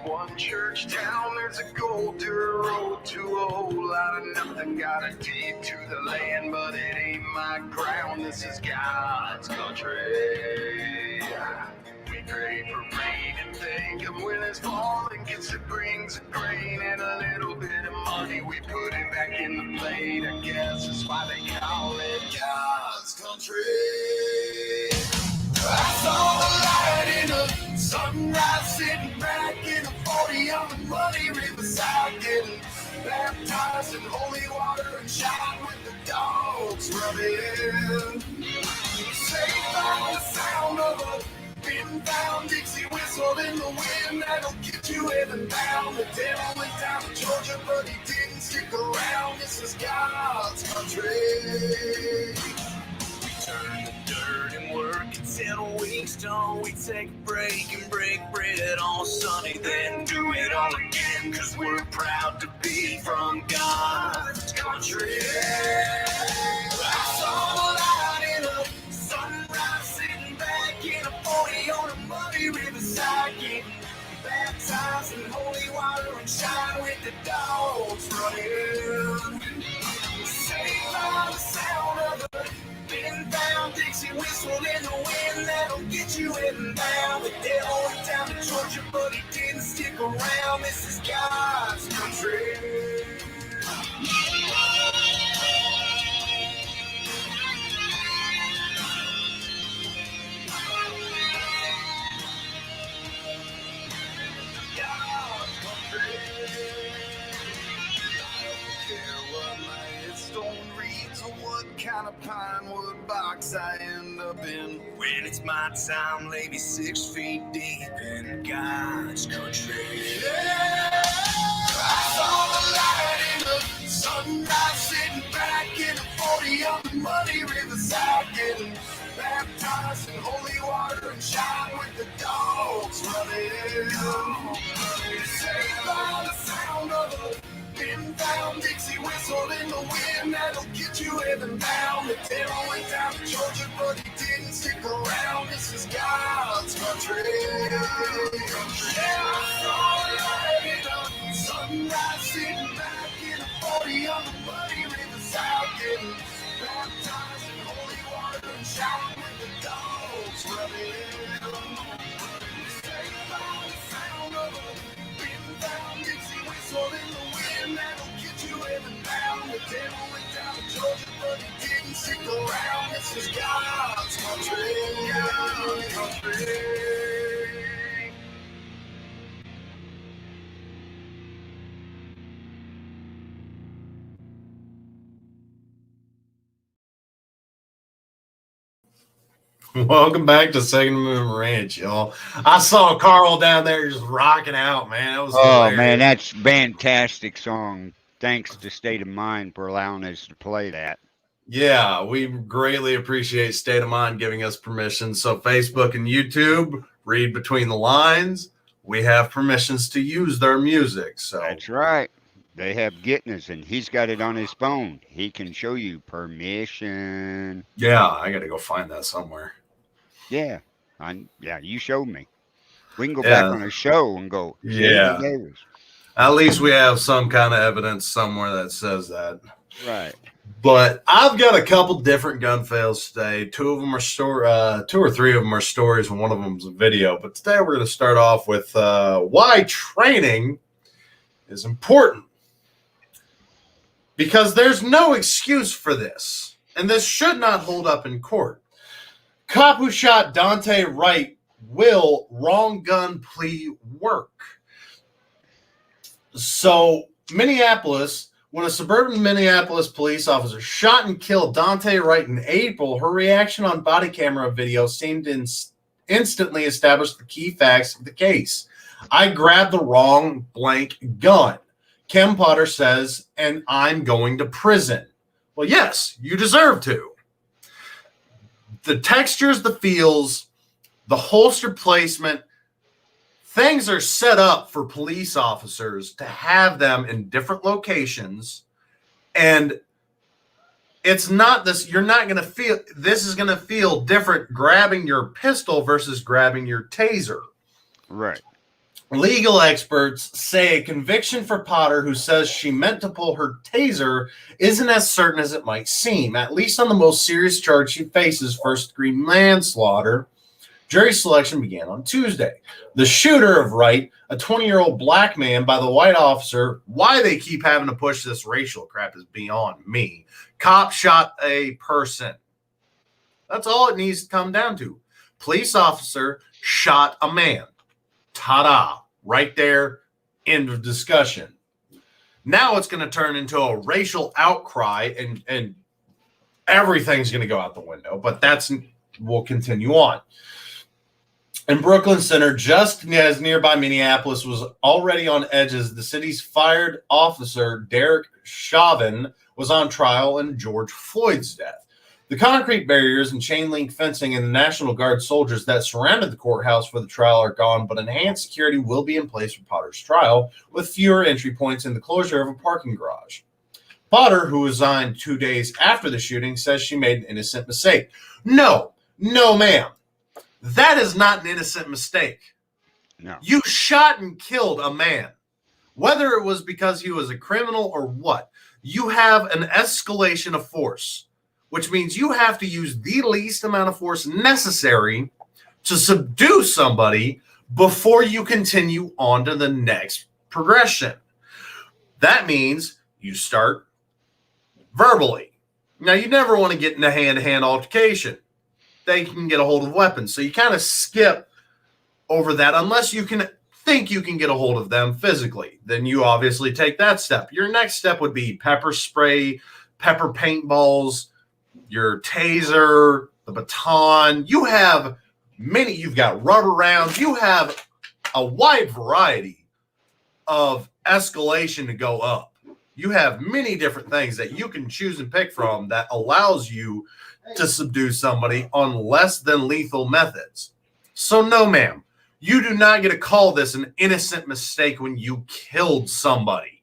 One church town, there's a gold dirt road to a whole lot of nothing. Got a deed to the land, but it ain't my ground. This is God's country. We pray for rain and think of when it's falling, cause it brings a grain and a little bit of money. We put it back in the plate, I guess that's why they call it God's country. I saw the light in a sunrise, sitting back in a 40 on the muddy riverside, getting baptized in holy water and shot with the dogs running. Saved by the sound of a pin down Dixie whistle in the wind that'll get you heaven bound. The devil went down to Georgia, but he didn't stick around. This is God's country. Turn the dirt and work until weeks till we take a break and break bread all Sunday, then do it all again, cause we're proud to be from God's country. I saw the light in a sunrise, sitting back in a 40 on a muddy riverside, getting baptized in holy water and shine with the dogs running. Saved by the sound of the been down Dixie whistle in the wind that'll get you heading down. The devil went down to Georgia, but he didn't stick around. This is God's country. God's country. I don't care what my headstone reads or what kind of pine wood box I end up in. When it's my time, lay me 6 feet deep in God's country. Yeah, I saw the light in the sunrise, sitting back in a 40 on the muddy riverside, getting baptized in holy water and shine with the dogs running. Saved by the sound of a pin down Dixie whistle in the wind that'll get you heaven bound. The devil went down to Georgia, but he didn't stick around. This is God's country. Yeah, I saw the light in the sunrise, sitting back in a 40 on the muddy riverside, getting baptized in holy water and shouting with the dogs running. Saved by the sound of a pin down Dixie whistle in the wind that'll get you heaven bound. The devil went down to Georgia, but he didn't stick around. This is God's country. God's country. Welcome back to Second Amendment Ranch, y'all. I saw Carl down there just rocking out, man. That was hilarious. Man, that's a fantastic song. Thanks to State of Mind for allowing us to play that. Yeah, we greatly appreciate State of Mind giving us permission. So Facebook and YouTube, read between the lines. We have permissions to use their music. So That's right. They have Gitness, and he's got it on his phone. He can show you permission. yeah, I got to go find that somewhere. Yeah. You showed me. We can go back on a show and go, Yeah. Davis. At least we have some kind of evidence somewhere that says that. Right. But I've got a couple different gun fails today. Two or three of them are stories, and one of them is a video. But today we're going to start off with why training is important. Because there's no excuse for this, and this should not hold up in court. Cop who shot Dante Wright will wrong gun plea work. So, Minneapolis, when a suburban Minneapolis police officer shot and killed Dante Wright in April, her reaction on body camera video seemed to instantly establish the key facts of the case. I grabbed the wrong blank gun, Kim Potter says, and I'm going to prison. Well, yes, you deserve to. The textures, the feels, the holster placement, things are set up for police officers to have them in different locations. And it's not this, you're not going to feel, this is going to feel different grabbing your pistol versus grabbing your taser. Right. Legal experts say a conviction for Potter, who says she meant to pull her taser, isn't as certain as it might seem, at least on the most serious charge she faces, first-degree manslaughter. Jury selection began on Tuesday. The shooter of Wright, a 20-year-old black man by the white officer, why they keep having to push this racial crap is beyond me. Cop shot a person. That's all it needs to come down to. Police officer shot a man. Ta-da. Right there. End of discussion. Now it's going to turn into a racial outcry and everything's going to go out the window. But we'll continue on. In Brooklyn Center, just as nearby Minneapolis was already on edge as the city's fired officer, Derek Chauvin, was on trial in George Floyd's death. The concrete barriers and chain link fencing and the National Guard soldiers that surrounded the courthouse for the trial are gone, but enhanced security will be in place for Potter's trial, with fewer entry points and the closure of a parking garage. Potter, who resigned 2 days after the shooting, says she made an innocent mistake. No, ma'am. That is not an innocent mistake. No. You shot and killed a man. Whether it was because he was a criminal or what, you have an escalation of force, which means you have to use the least amount of force necessary to subdue somebody before you continue on to the next progression. That means you start verbally. Now, you never want to get in a hand-to-hand altercation. They can get a hold of weapons. So you kind of skip over that unless you can think you can get a hold of them physically. Then you obviously take that step. Your next step would be pepper spray, pepper paintballs, your taser, the baton. You've got rubber rounds. You have a wide variety of escalation to go up. You have many different things that you can choose and pick from that allows you to subdue somebody on less than lethal methods. So no, ma'am, you do not get to call this an innocent mistake when you killed somebody.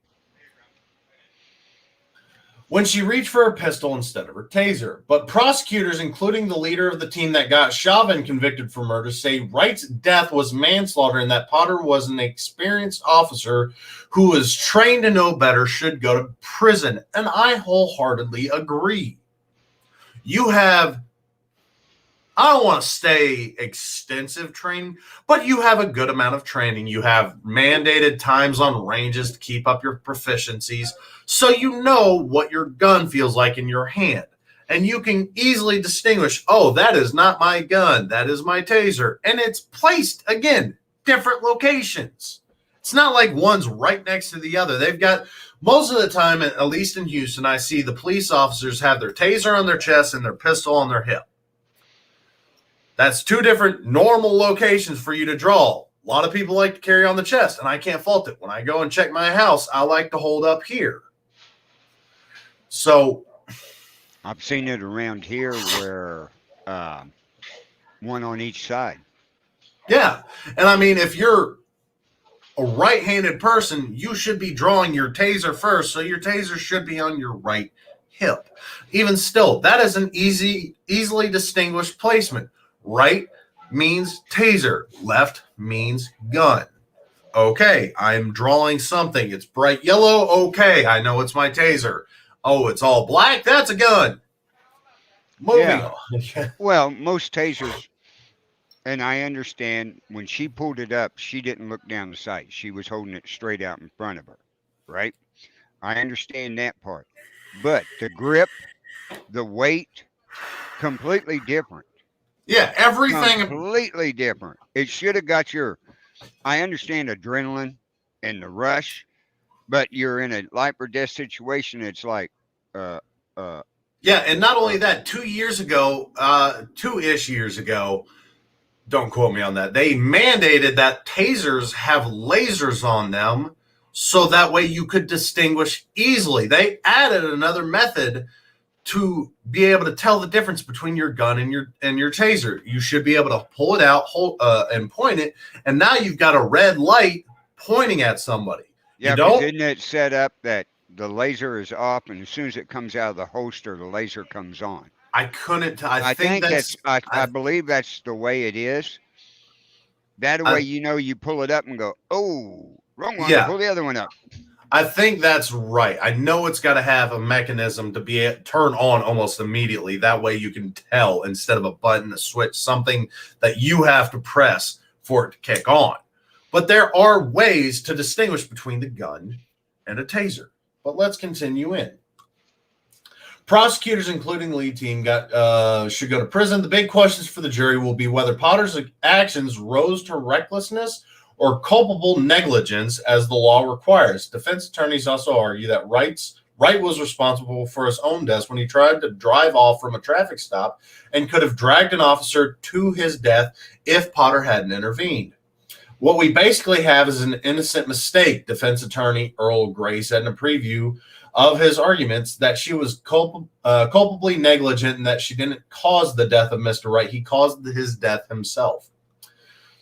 When she reached for her pistol instead of her taser. But prosecutors, including the leader of the team that got Chauvin convicted for murder, say Wright's death was manslaughter and that Potter was an experienced officer who was trained to know better, should go to prison. And I wholeheartedly agree. I don't want to say extensive training, but you have a good amount of training. You have mandated times on ranges to keep up your proficiencies, so you know what your gun feels like in your hand. And you can easily distinguish, oh, that is not my gun, that is my taser. And it's placed, again, different locations. It's not like one's right next to the other. They've got, most of the time, at least in Houston, I see the police officers have their taser on their chest and their pistol on their hip. That's two different normal locations for you to draw. A lot of people like to carry on the chest, and I can't fault it. When I go and check my house, I like to hold up here. So I've seen it around here where one on each side. Yeah. And I mean, if you're a right-handed person, you should be drawing your taser first, so your taser should be on your right hip. Even still, that is an easily distinguished placement. Right means taser. Left means gun. Okay, I'm drawing something. It's bright yellow. Okay, I know it's my taser. Oh, it's all black. That's a gun. Moving on. Well, most tasers, and I understand when she pulled it up, she didn't look down the sight. She was holding it straight out in front of her, right? I understand that part. But the grip, the weight, completely different. Yeah, everything completely different. It should have got I understand adrenaline and the rush, but you're in a life or death situation. It's like, yeah, and not only that, 2 years ago, 2-ish years ago, don't quote me on that, they mandated that tasers have lasers on them so that way you could distinguish easily. They added another method to be able to tell the difference between your gun and your taser. You should be able to pull it out, and point it, and now you've got a red light pointing at somebody. Yeah, but didn't it set up that the laser is off, and as soon as it comes out of the holster, the laser comes on? I couldn't. I think that's. I believe that's the way it is. That way, you know, you pull it up and go, oh, wrong one. Yeah. Pull the other one up. I think that's right. I know it's got to have a mechanism to be turn on almost immediately. That way you can tell instead of a button, a switch, something that you have to press for it to kick on. But there are ways to distinguish between the gun and a taser. But let's continue in. Prosecutors, including the lead team, should go to prison. The big questions for the jury will be whether Potter's actions rose to recklessness or culpable negligence as the law requires. Defense attorneys also argue that Wright was responsible for his own death when he tried to drive off from a traffic stop and could have dragged an officer to his death if Potter hadn't intervened. What we basically have is an innocent mistake, defense attorney Earl Gray said in a preview of his arguments, that she was culpably negligent and that she didn't cause the death of Mr. Wright. He caused his death himself.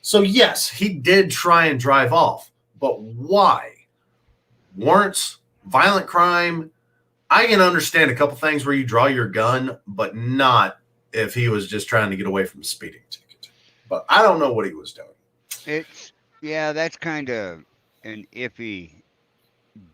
So, yes, he did try and drive off, but why? Warrants, violent crime. I can understand a couple things where you draw your gun, but not if he was just trying to get away from a speeding ticket. But I don't know what he was doing. That's kind of an iffy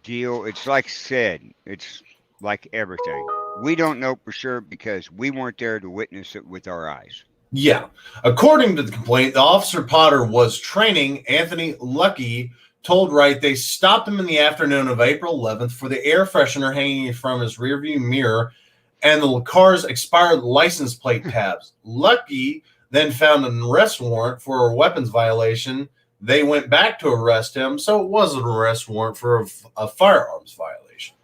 deal. It's like I said, it's like everything. We don't know for sure because we weren't there to witness it with our eyes. Yeah. According to the complaint, the officer Potter was training. Anthony Lucky told Wright they stopped him in the afternoon of April 11th for the air freshener hanging from his rearview mirror and the car's expired license plate tabs. Lucky then found an arrest warrant for a weapons violation. They went back to arrest him, so it was an arrest warrant for a firearms violation.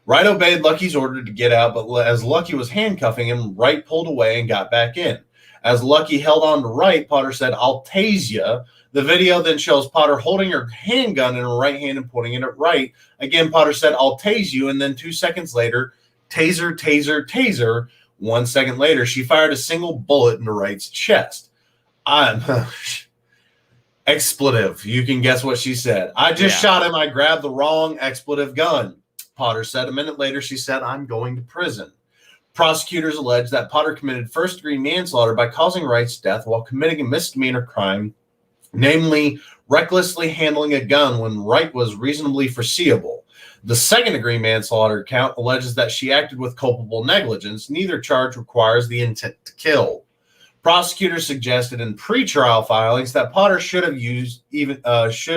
Wright obeyed Lucky's order to get out, but as Lucky was handcuffing him, Wright pulled away and got back in. As Lucky held on to Wright, Potter said, "I'll tase ya." The video then shows Potter holding her handgun in her right hand and pointing it at Wright. Again, Potter said, "I'll tase you." And then 2 seconds later, taser, taser, taser. 1 second later, she fired a single bullet into Wright's chest. Expletive. You can guess what she said. "I just shot him. I grabbed the wrong expletive gun," Potter said. A minute later, she said, "I'm going to prison." Prosecutors allege that Potter committed first-degree manslaughter by causing Wright's death while committing a misdemeanor crime, namely recklessly handling a gun when Wright was reasonably foreseeable. The second-degree manslaughter count alleges that she acted with culpable negligence. Neither charge requires the intent to kill. Prosecutors suggested in pretrial filings that Potter should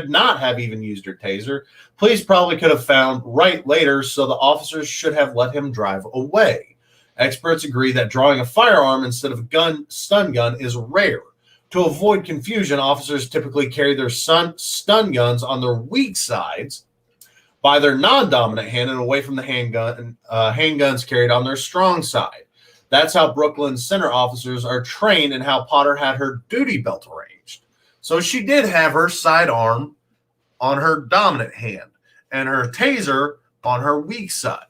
not have even used her taser. Police probably could have found Wright later, so the officers should have let him drive away. Experts agree that drawing a firearm instead of a stun gun is rare. To avoid confusion, officers typically carry their stun guns on their weak sides by their non-dominant hand and away from the handguns carried on their strong side. That's how Brooklyn Center officers are trained and how Potter had her duty belt arranged. So she did have her sidearm on her dominant hand and her taser on her weak side.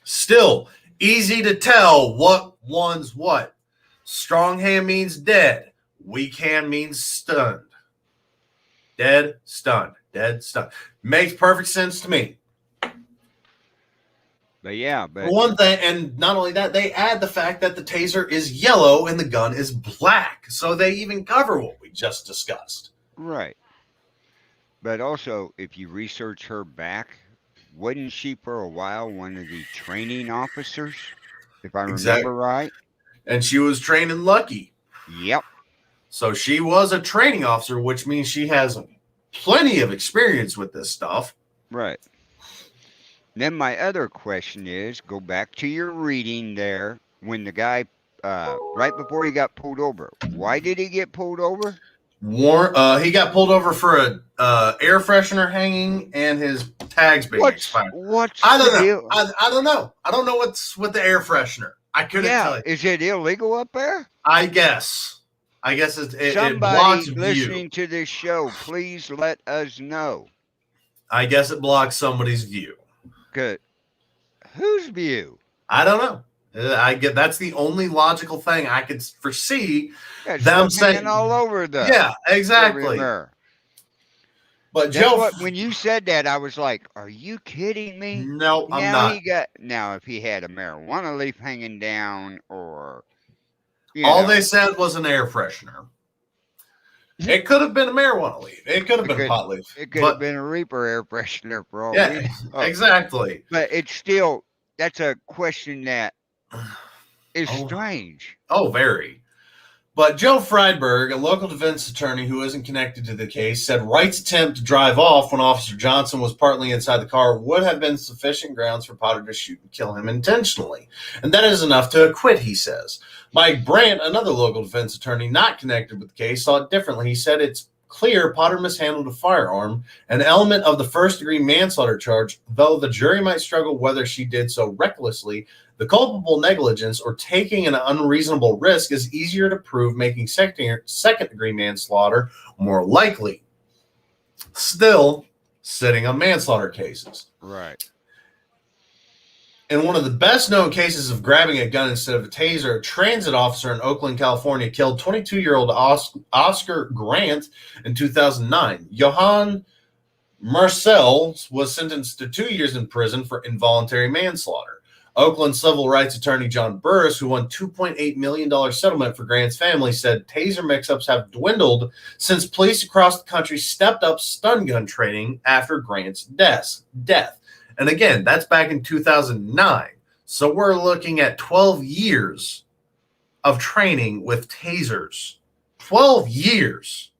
Still, easy to tell what one's what. Strong hand means dead. Weak hand means stunned. Dead, stunned. Dead, stunned. Makes perfect sense to me. But yeah, For one thing, and not only that, they add the fact that the taser is yellow and the gun is black. So they even cover what we just discussed. Right. But also, if you research her back, wasn't she for a while one of the training officers, if I remember right? And she was training Lucky. Yep. So she was a training officer, which means she has plenty of experience with this stuff. Right. Then my other question is, go back to your reading there, when the guy, right before he got pulled over, why did he get pulled over? He got pulled over for a air freshener hanging and his tags being expired. I don't know. I don't know what's with the air freshener. I couldn't tell you. Is it illegal up there? I guess it blocks Somebody view. listening to this show, please let us know. I guess it blocks somebody's view. Good. Whose view? I don't know. That's the only logical thing I could foresee them saying all over the. Yeah, exactly. But Joe, when you said that, I was like, "Are you kidding me?" No, I'm not. Now, if he had a marijuana leaf hanging down, or all they said was an air freshener. It could have been a marijuana leaf. It could have been a pot leaf. It could have But been a Reaper air freshener for all we yeah, know. exactly. But it's still, that's a question that is Oh. strange. Oh, very. But Joe Friedberg, a local defense attorney who isn't connected to the case, said Wright's attempt to drive off when Officer Johnson was partly inside the car would have been sufficient grounds for Potter to shoot and kill him intentionally. And that is enough to acquit, he says. Mike Brandt, another local defense attorney not connected with the case, saw it differently. He said it's clear Potter mishandled a firearm, an element of the first-degree manslaughter charge, though the jury might struggle whether she did so recklessly. The culpable negligence or taking an unreasonable risk is easier to prove, making second-degree manslaughter more likely. Still, sitting on manslaughter cases. Right. In one of the best-known cases of grabbing a gun instead of a taser, a transit officer in Oakland, California, killed 22-year-old Oscar Grant in 2009. Johann Marcel was sentenced to 2 years in prison for involuntary manslaughter. Oakland civil rights attorney John Burris, who won $2.8 million settlement for Grant's family, said taser mix-ups have dwindled since police across the country stepped up stun gun training after Grant's death. And again, that's back in 2009. So we're looking at 12 years of training with tasers. 12 years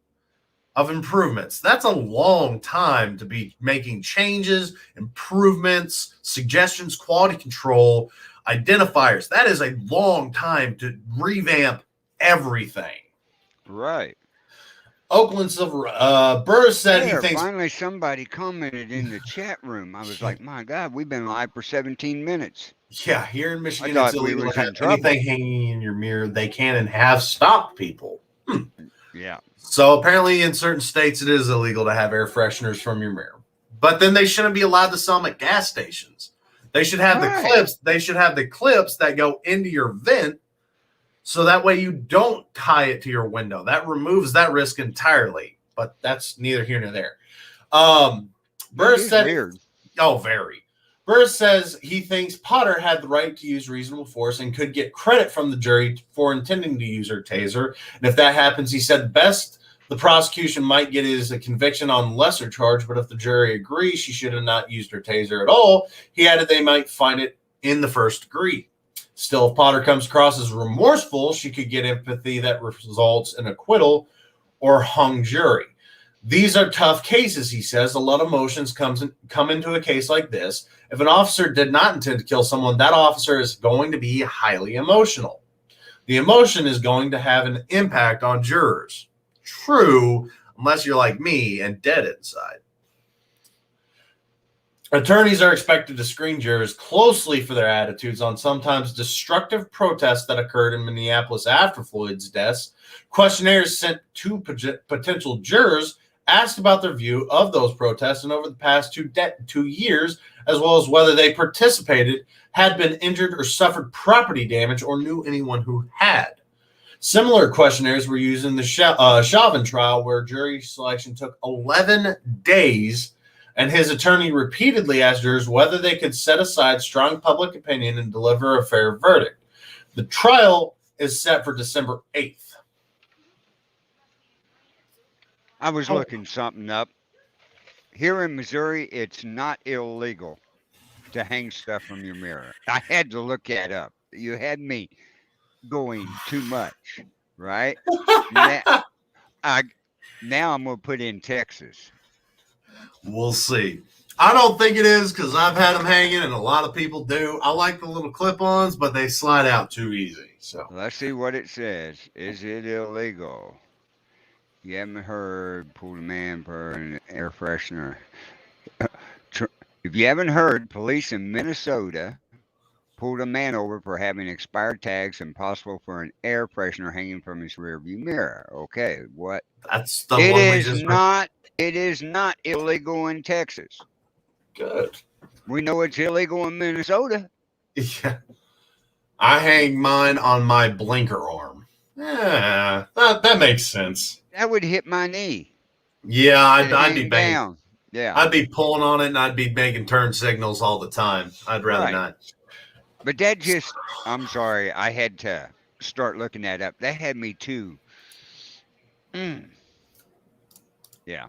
of improvements. That's a long time to be making changes, improvements, suggestions, quality control, identifiers. That is a long time to revamp everything. Right. Oakland Silver Burris said he thinks finally somebody commented in the chat room. I was like, my God, we've been live for 17 minutes. Yeah, here in Michigan, I it's thought we illegal was to in have trouble. anything hanging in your mirror. They can and have stopped people. Yeah. So apparently in certain states it is illegal to have air fresheners from your mirror. But then they shouldn't be allowed to sell them at gas stations. They should have Right. the clips. They should have the clips that go into your vent so that way you don't tie it to your window. That removes that risk entirely. But that's neither here nor there. Burris said, weird. oh, very. Burris says he thinks Potter had the right to use reasonable force and could get credit from the jury for intending to use her taser. And if that happens, he said best the prosecution might get is a conviction on lesser charge, but if the jury agrees she should have not used her taser at all, he added they might find it in the first degree. Still, if Potter comes across as remorseful, she could get empathy that results in acquittal or hung jury. These are tough cases, he says. A lot of emotions come into a case like this. If an officer did not intend to kill someone, that officer is going to be highly emotional. The emotion is going to have an impact on jurors. True, unless you're like me and dead inside. Attorneys are expected to screen jurors closely for their attitudes on sometimes destructive protests that occurred in Minneapolis after Floyd's death. Questionnaires sent to potential jurors asked about their view of those protests and over the past 2 years, as well as whether they participated, had been injured or suffered property damage, or knew anyone who had. Similar questionnaires were used in the Chauvin trial, where jury selection took 11 days, and his attorney repeatedly asked jurors whether they could set aside strong public opinion and deliver a fair verdict. The trial is set for December 8th. I was looking something up. Here in Missouri, it's not illegal to hang stuff from your mirror. I had to look that up. You had me going too much, right? now I'm going to put in Texas. We'll see. I don't think it is because I've had them hanging, and a lot of people do. I like the little clip-ons, but they slide out too easy. So Let's see what it says. Is it illegal? You haven't heard, pulled a man for an air freshener. If you haven't heard, police in Minnesota pulled a man over for having expired tags and possible for an air freshener hanging from his rearview mirror. Okay, what? that's the It one we is just not. It is not illegal in Texas. good. We know it's illegal in Minnesota. Yeah. I hang mine on my blinker arm. Yeah, that makes sense. That would hit my knee. Yeah, I'd be Hang banging. down. Yeah, I'd be pulling on it, and I'd be making turn signals all the time. I'd rather Right. not. but that just. I'm sorry. I had to start looking that up. That had me too. Yeah.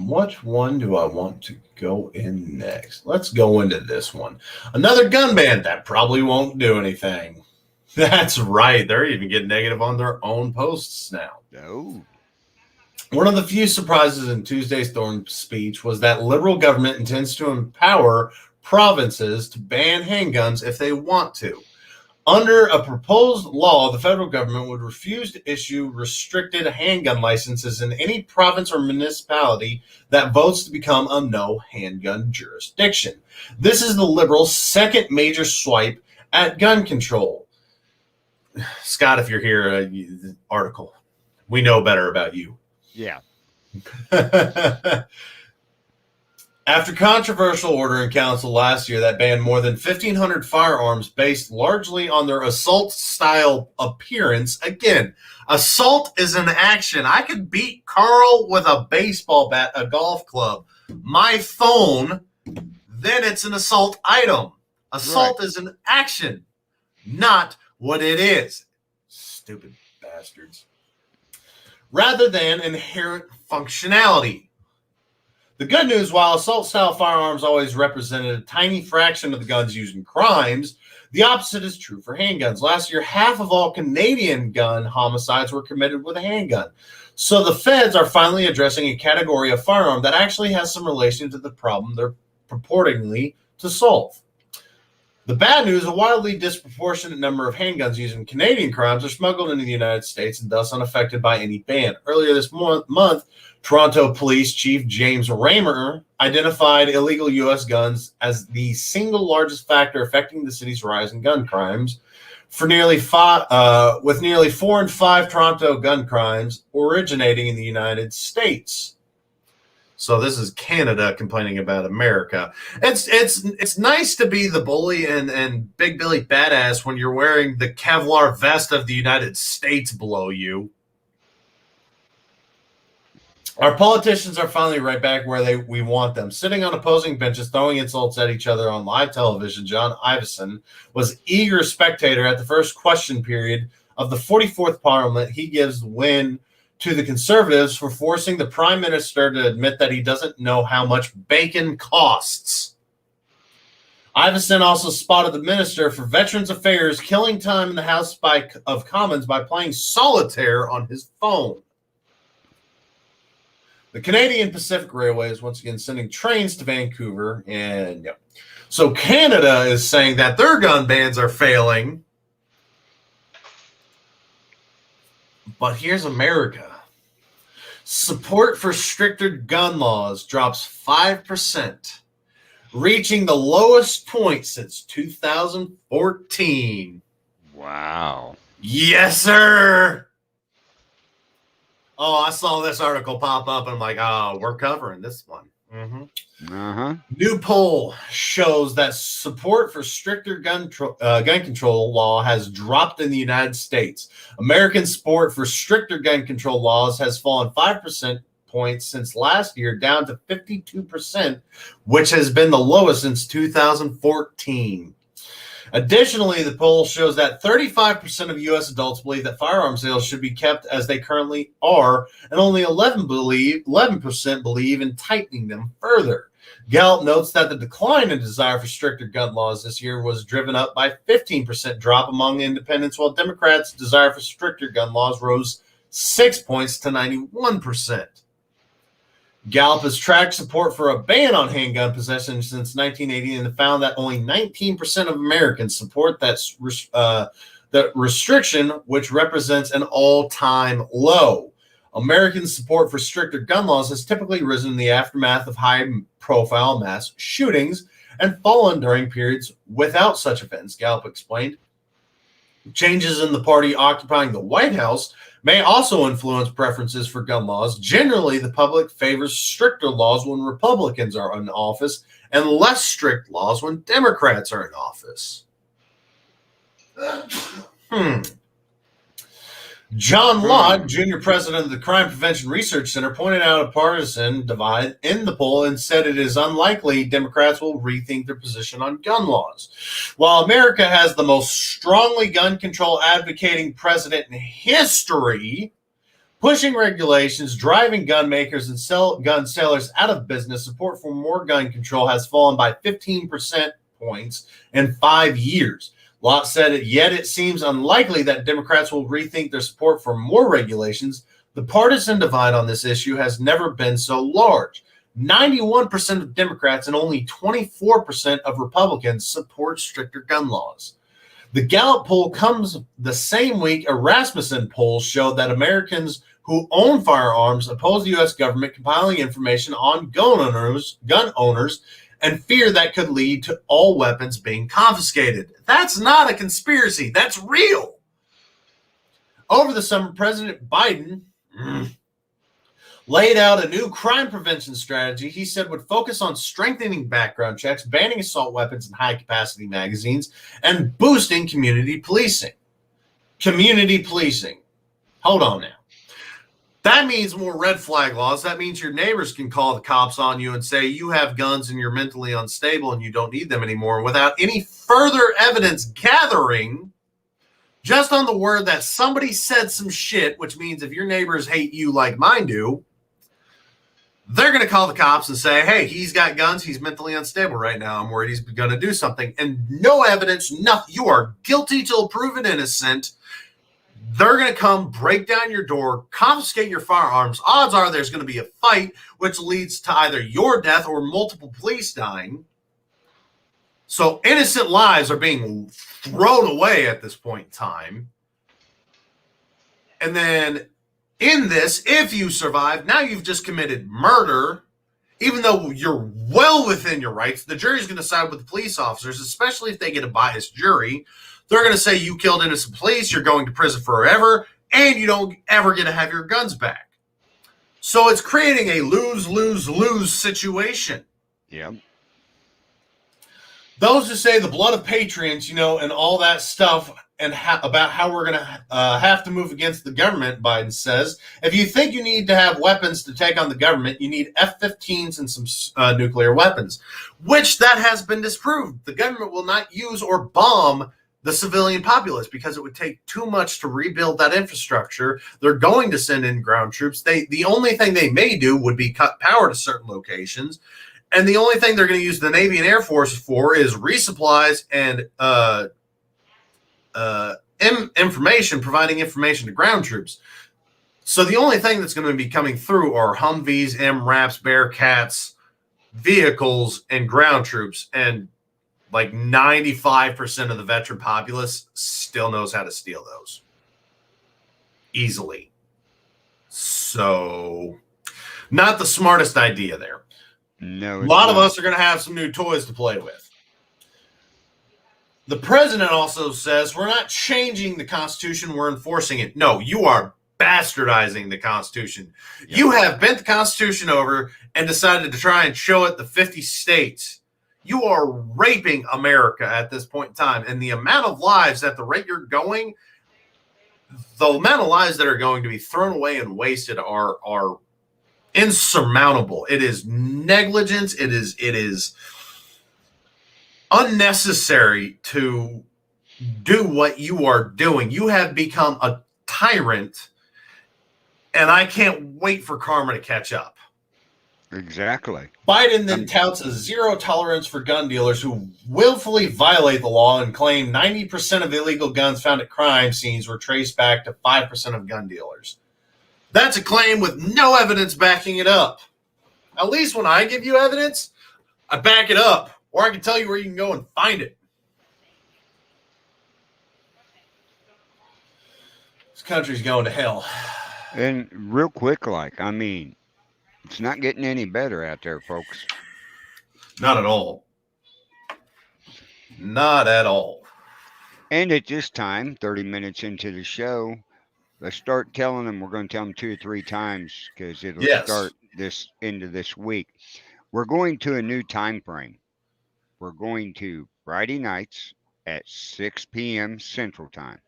Which one do I want to go in next? Let's go into this one. Another gun ban that probably won't do anything. That's right. They're even getting negative on their own posts now. Oh. One of the few surprises in Tuesday's Thorne speech was that liberal government intends to empower provinces to ban handguns if they want to. Under a proposed law, the federal government would refuse to issue restricted handgun licenses in any province or municipality that votes to become a no handgun jurisdiction. This is the Liberals' second major swipe at gun control. Scott, if you're here, the article. We know better about you. Yeah. After controversial order in council last year that banned more than 1,500 firearms based largely on their assault-style appearance, again, assault is an action. I could beat Carl with a baseball bat, a golf club, my phone, then it's an assault item. Assault is an action, not what it is. Stupid bastards. Rather than inherent functionality. The good news, while assault-style firearms always represented a tiny fraction of the guns used in crimes, the opposite is true for handguns. Last year, half of all Canadian gun homicides were committed with a handgun. So the feds are finally addressing a category of firearm that actually has some relation to the problem they're purportedly to solve. The bad news, a wildly disproportionate number of handguns used in Canadian crimes are smuggled into the United States and thus unaffected by any ban. Earlier this month, Toronto Police Chief James Raymer identified illegal U.S. guns as the single largest factor affecting the city's rise in gun crimes, with nearly 4 in 5 Toronto gun crimes originating in the United States. So this is Canada complaining about America. It's nice to be the bully and Big Billy badass when you're wearing the Kevlar vest of the United States below you. Our politicians are finally right back where we want them. Sitting on opposing benches, throwing insults at each other on live television, John Ivison was eager spectator at the first question period of the 44th Parliament. He gives the win to the Conservatives for forcing the Prime Minister to admit that he doesn't know how much bacon costs. Ivison also spotted the Minister for Veterans Affairs killing time in the House of Commons by playing solitaire on his phone. The Canadian Pacific Railway is once again sending trains to Vancouver. And yeah. So Canada is saying that their gun bans are failing. But here's America. Support for stricter gun laws drops 5%, reaching the lowest point since 2014. Wow. Yes, sir. Oh, I saw this article pop up, and I'm like, oh, we're covering this one. Mm-hmm. New poll shows that support for stricter gun control law has dropped in the United States. American support for stricter gun control laws has fallen 5% points since last year, down to 52%, which has been the lowest since 2014. Additionally, the poll shows that 35% of U.S. adults believe that firearm sales should be kept as they currently are, and only 11% believe in tightening them further. Gallup notes that the decline in desire for stricter gun laws this year was driven up by 15% drop among independents, while Democrats' desire for stricter gun laws rose 6 points to 91%. Gallup has tracked support for a ban on handgun possession since 1980 and found that only 19% of Americans support that restriction, which represents an all-time low. Americans' support for stricter gun laws has typically risen in the aftermath of high-profile mass shootings and fallen during periods without such events, Gallup explained. Changes in the party occupying the White House may also influence preferences for gun laws. Generally, the public favors stricter laws when Republicans are in office and less strict laws when Democrats are in office. John Lott, junior president of the Crime Prevention Research Center, pointed out a partisan divide in the poll and said it is unlikely Democrats will rethink their position on gun laws. While America has the most strongly gun control advocating president in history, Pushing regulations, driving gun makers and gun sellers out of business, support for more gun control has fallen by 15% points in 5 years. Lott said, yet it seems unlikely that Democrats will rethink their support for more regulations. The partisan divide on this issue has never been so large. 91% of Democrats and only 24% of Republicans support stricter gun laws. The Gallup poll comes the same week a Rasmussen poll showed that Americans who own firearms oppose the U.S. government compiling information on gun owners, and fear that could lead to all weapons being confiscated. That's not a conspiracy. That's real. Over the summer, President Biden laid out a new crime prevention strategy he said would focus on strengthening background checks, banning assault weapons and high-capacity magazines, and boosting community policing. Community policing. Hold on now. That means more red flag laws. That means your neighbors can call the cops on you and say you have guns and you're mentally unstable and you don't need them anymore without any further evidence gathering, just on the word that somebody said some shit, which means if your neighbors hate you like mine do, they're going to call the cops and say, hey, he's got guns. He's mentally unstable right now. I'm worried he's going to do something. And no evidence, nothing. You are guilty till proven innocent. They're going to come break down your door, confiscate your firearms. Odds are there's going to be a fight, which leads to either your death or multiple police dying. So innocent lives are being thrown away at this point in time. And then in this, if you survive, now you've just committed murder, even though you're well within your rights. The jury's going to side with the police officers, especially if they get a biased jury. They're going to say you killed innocent police, you're going to prison forever, and you don't ever get to have your guns back. So it's creating a lose-lose-lose situation. Yeah. Those who say the blood of patriots, and all that stuff, and about how we're going to have to move against the government, Biden says, if you think you need to have weapons to take on the government, you need F-15s and some nuclear weapons, which that has been disproved. The government will not use or bomb the civilian populace because it would take too much to rebuild that infrastructure. They're going to send in ground troops. The only thing they may do would be cut power to certain locations. And the only thing they're going to use the Navy and Air Force for is resupplies and providing information to ground troops. So the only thing that's going to be coming through are Humvees, MRAPs, Bearcats, vehicles, and ground troops. And like 95% of the veteran populace still knows how to steal those easily. So not the smartest idea there. No, a lot of us are going to have some new toys to play with. The president also says we're not changing the Constitution, we're enforcing it. No, you are bastardizing the Constitution. Yep. You have bent the Constitution over and decided to try and show it the 50 states. You are raping America at this point in time. And the amount of lives at the rate you're going, the amount of lives that are going to be thrown away and wasted are insurmountable. It is negligence. It is unnecessary to do what you are doing. You have become a tyrant, and I can't wait for karma to catch up. Exactly. Biden then touts a zero tolerance for gun dealers who willfully violate the law and claim 90% of illegal guns found at crime scenes were traced back to 5% of gun dealers. That's a claim with no evidence backing it up. At least when I give you evidence, I back it up, or I can tell you where you can go and find it. This country's going to hell. And real quick, it's not getting any better out there, folks. Not at all. Not at all. And at this time, 30 minutes into the show, let's start telling them. We're going to tell them 2 or 3 times because it'll start this into this week. We're going to a new time frame. We're going to Friday nights at 6 p.m. Central Time.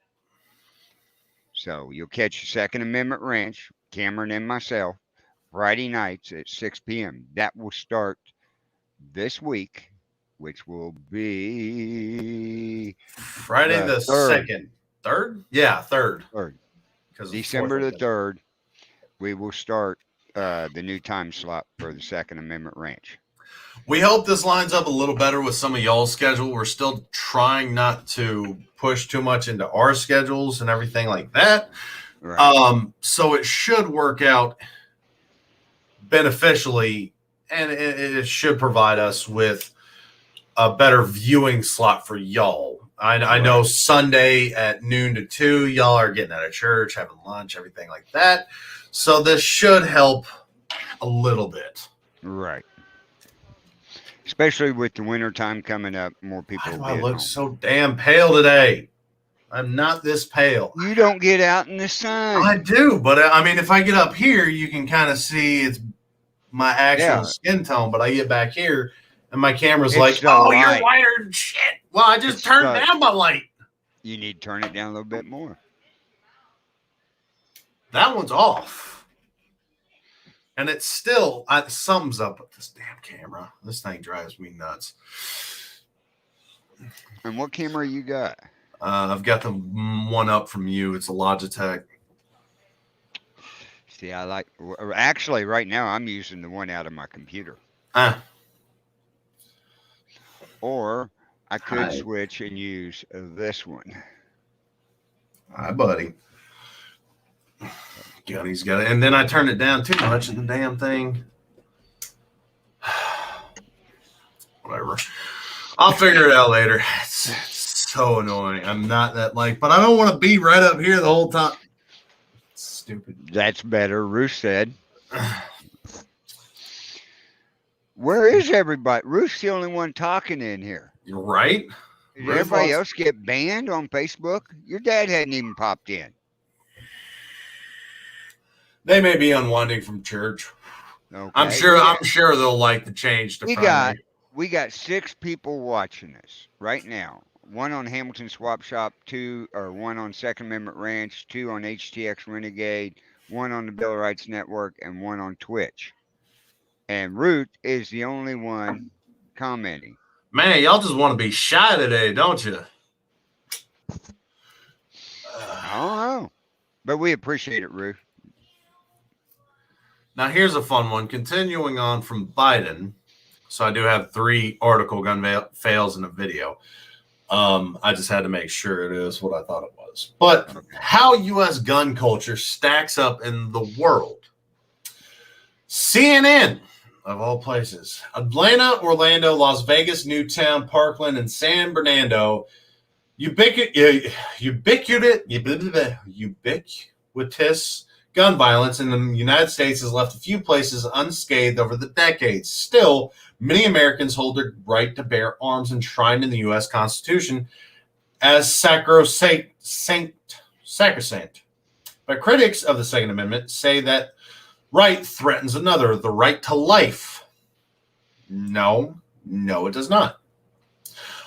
So you'll catch Second Amendment Ranch, Cameron and myself, Friday nights at 6 p.m. That will start this week, which will be Friday the 2nd. 3rd? Yeah, 3rd. 3rd. December the 3rd. we will start the new time slot for the Second Amendment Ranch. We hope this lines up a little better with some of y'all's schedule. We're still trying not to push too much into our schedules and everything like that. Right. So it should work out beneficially, and it should provide us with a better viewing slot for y'all. I know Right. Sunday at noon to 2, y'all are getting out of church, having lunch, everything like that. So this should help a little bit. Right. Especially with the winter time coming up, more people Why do will I be at look home. so damn pale today? I'm not this pale. You don't get out in the sun. I do, but I mean, if I get up here, you can kind of see it's my actual Yeah. skin tone. But I get back here, and my camera's It's like, the "Oh, you're light. whiter than shit." Well, I just It's turned the- down my light. You need to turn it down a little bit more. That one's off, and it still sums up with this damn camera. This thing drives me nuts. And what camera you got? I've got the one up from you. It's a Logitech. See, I like. Actually, right now I'm using the one out of my computer. Or I could Hi. switch and use this one. Hi, buddy. God, he's got it. And then I turned it down too much, and the damn thing. Whatever. I'll figure it out later. It's so annoying. I'm not that but I don't want to be right up here the whole time. Stupid. That's better, Ruth said. Where is everybody? Ruth's the only one talking in here. You're right. Did Ruth everybody wants- else get banned on Facebook? Your dad hadn't even popped in. They may be unwinding from church. Okay. I'm sure they'll like the change to We Friday. got 6 people watching this right now. 1 on Hamilton Swap Shop, 1 on Second Amendment Ranch, 2 on HTX Renegade, 1 on the Bill of Rights Network, and 1 on Twitch. And Ruth is the only one commenting. Man, y'all just want to be shy today, don't you? I don't know. But we appreciate it, Ruth. Now, here's a fun one. Continuing on from Biden. So I do have 3 article gun fails in a video. I just had to make sure it is what I thought it was. But how U.S. gun culture stacks up in the world. CNN, of all places. Atlanta, Orlando, Las Vegas, Newtown, Parkland, and San Bernardino. Ubiquitous gun violence in the United States has left a few places unscathed over the decades. Still, many Americans hold their right to bear arms enshrined in the U.S. Constitution as sacrosanct. But critics of the Second Amendment say that right threatens another, the right to life. No, it does not.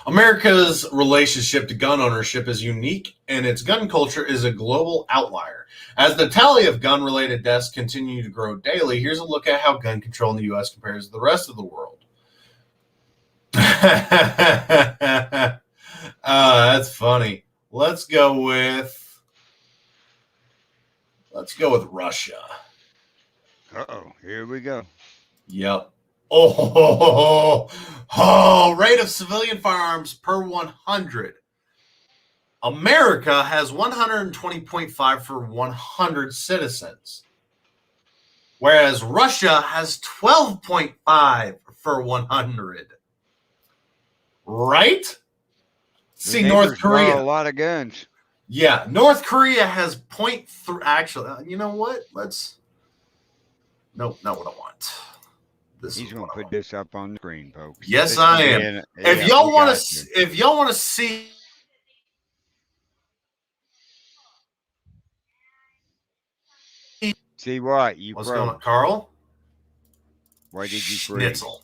America's relationship to gun ownership is unique, and its gun culture is a global outlier. As the tally of gun-related deaths continue to grow daily, here's a look at how gun control in the U.S. compares to the rest of the world. That's funny. Let's go with Russia. Uh-oh, here we go. Yep. Rate of civilian firearms per 100. America has 120.5 for 100 citizens, whereas Russia has 12.5 for 100. Right? See, North Korea. A lot of guns. Yeah, North Korea has 0.3. Actually, you know what? Nope, not what I want. He's going to put this up on the screen, folks. Yes, I am. If y'all want to see. See what? What's going on, Carl? Why did you freeze? Schnitzel.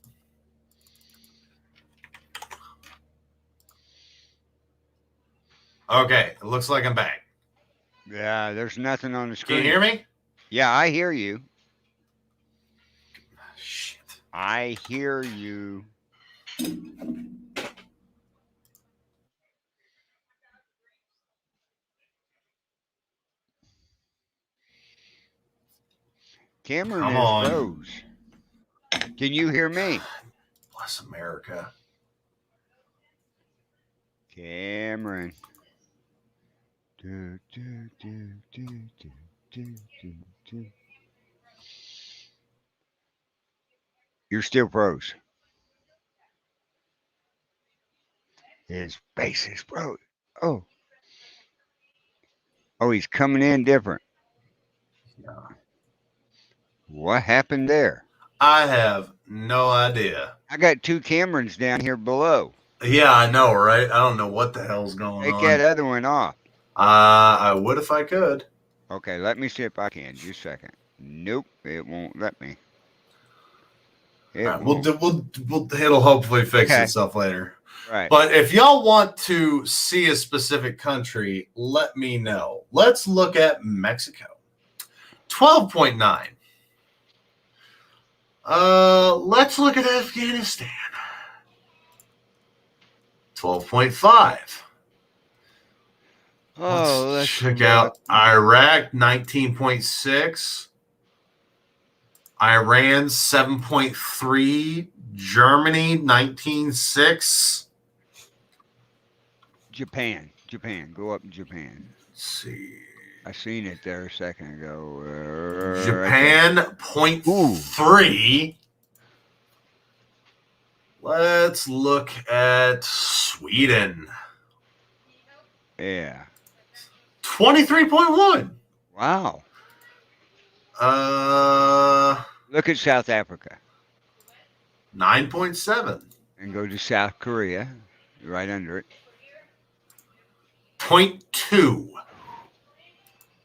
Okay, it looks like I'm back. Yeah, there's nothing on the screen. Can you hear me? Yeah, I hear you. Shit. I hear you. Cameron Come has on. froze. Can you hear me? Bless America. Cameron. Do, do, do, do, do, do, do, do. You're still froze. His face is froze. Oh. Oh, he's coming in different. Yeah. What happened there? I have no idea. I got two Camerons down here below. Yeah, I know, right? I don't know what the hell's going Take on. that other one off. I would if I could. Okay, let me see if I can. Just a second. Nope, it won't let me. It All right, won't. it'll hopefully fix Okay. itself later. Right. But if y'all want to see a specific country, let me know. Let's look at Mexico. 12.9. Let's look at Afghanistan. 12.5. Oh, let's let's check look. out Iraq, 19.6. Iran, 7.3. Germany, 19.6. Japan. Go up to Japan. Let's see. I seen it there a second ago. Japan, 0.3. Let's look at Sweden. Yeah. 23.1. Wow. Uh, Look at South Africa 9.7. and go to South Korea. Right under it. 0.2.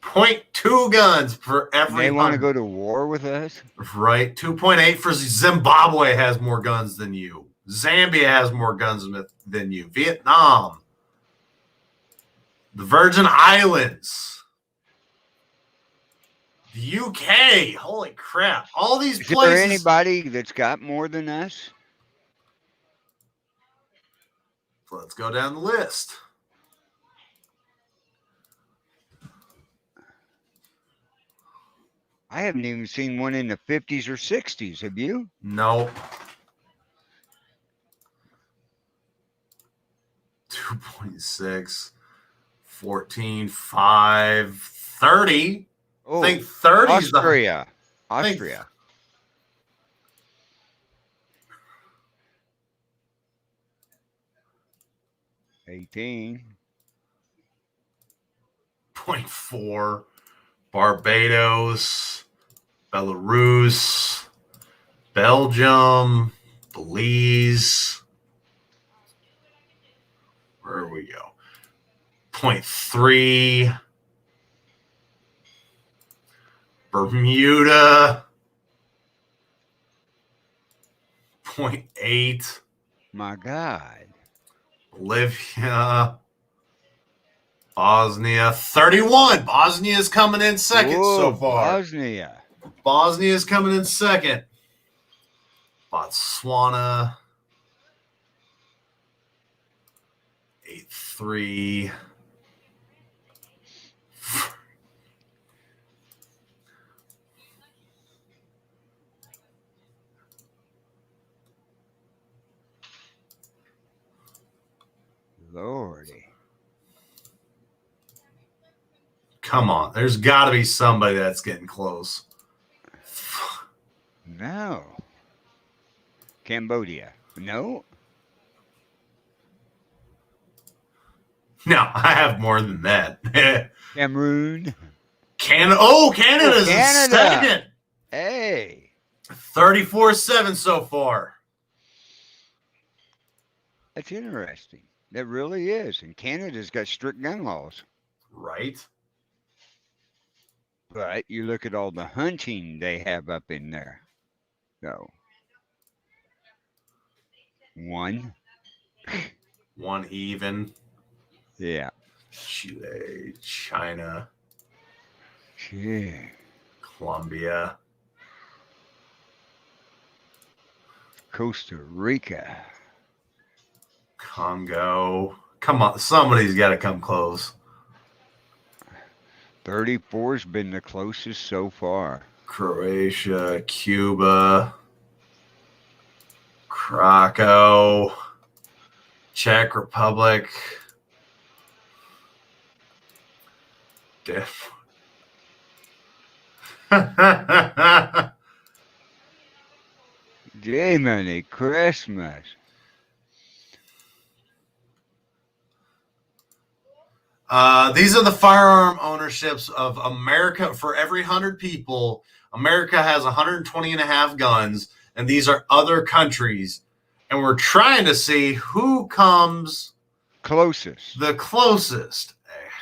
0.2 guns for every. They want to go to war with us? Right. 2.8 for Zimbabwe has more guns than you. Zambia has more guns than you. Vietnam. The Virgin Islands. The UK. Holy crap. All these Is places. there anybody that's got more than us? Let's go down the list. I haven't even seen one in the 50s or 60s. Have you? Nope. 2.6, 14, 5, 30. Oh, I think 30 is the Austria. I think- Austria. $18. 0.4. Barbados, Belarus, Belgium, Belize. Where we go? 0.3. Bermuda. 0.8. My God. Bolivia. Bosnia. 31. Bosnia is coming in second so Whoa, far. Bosnia. Bosnia is coming in second. Botswana. 8-3. Lordy. Come on. There's got to be somebody that's getting close. No. Cambodia. No. No, I have more than that. Cameroon. Canada's in Canada. second. Hey. 34-7 so far. That's interesting. That really is. And Canada's got strict gun laws. Right? But you look at all the hunting they have up in there. So. One. One even. Yeah. Chile, China, Gee. Colombia. Costa Rica. Congo. Come on. Somebody's got to come close. 34's been the closest so far. Croatia, Cuba, Krakow, Czech Republic, Jiminy Christmas. These are the firearm ownerships of America. For every 100 people, America has 120 and a half guns, and these are other countries. And we're trying to see who comes Closest. the closest.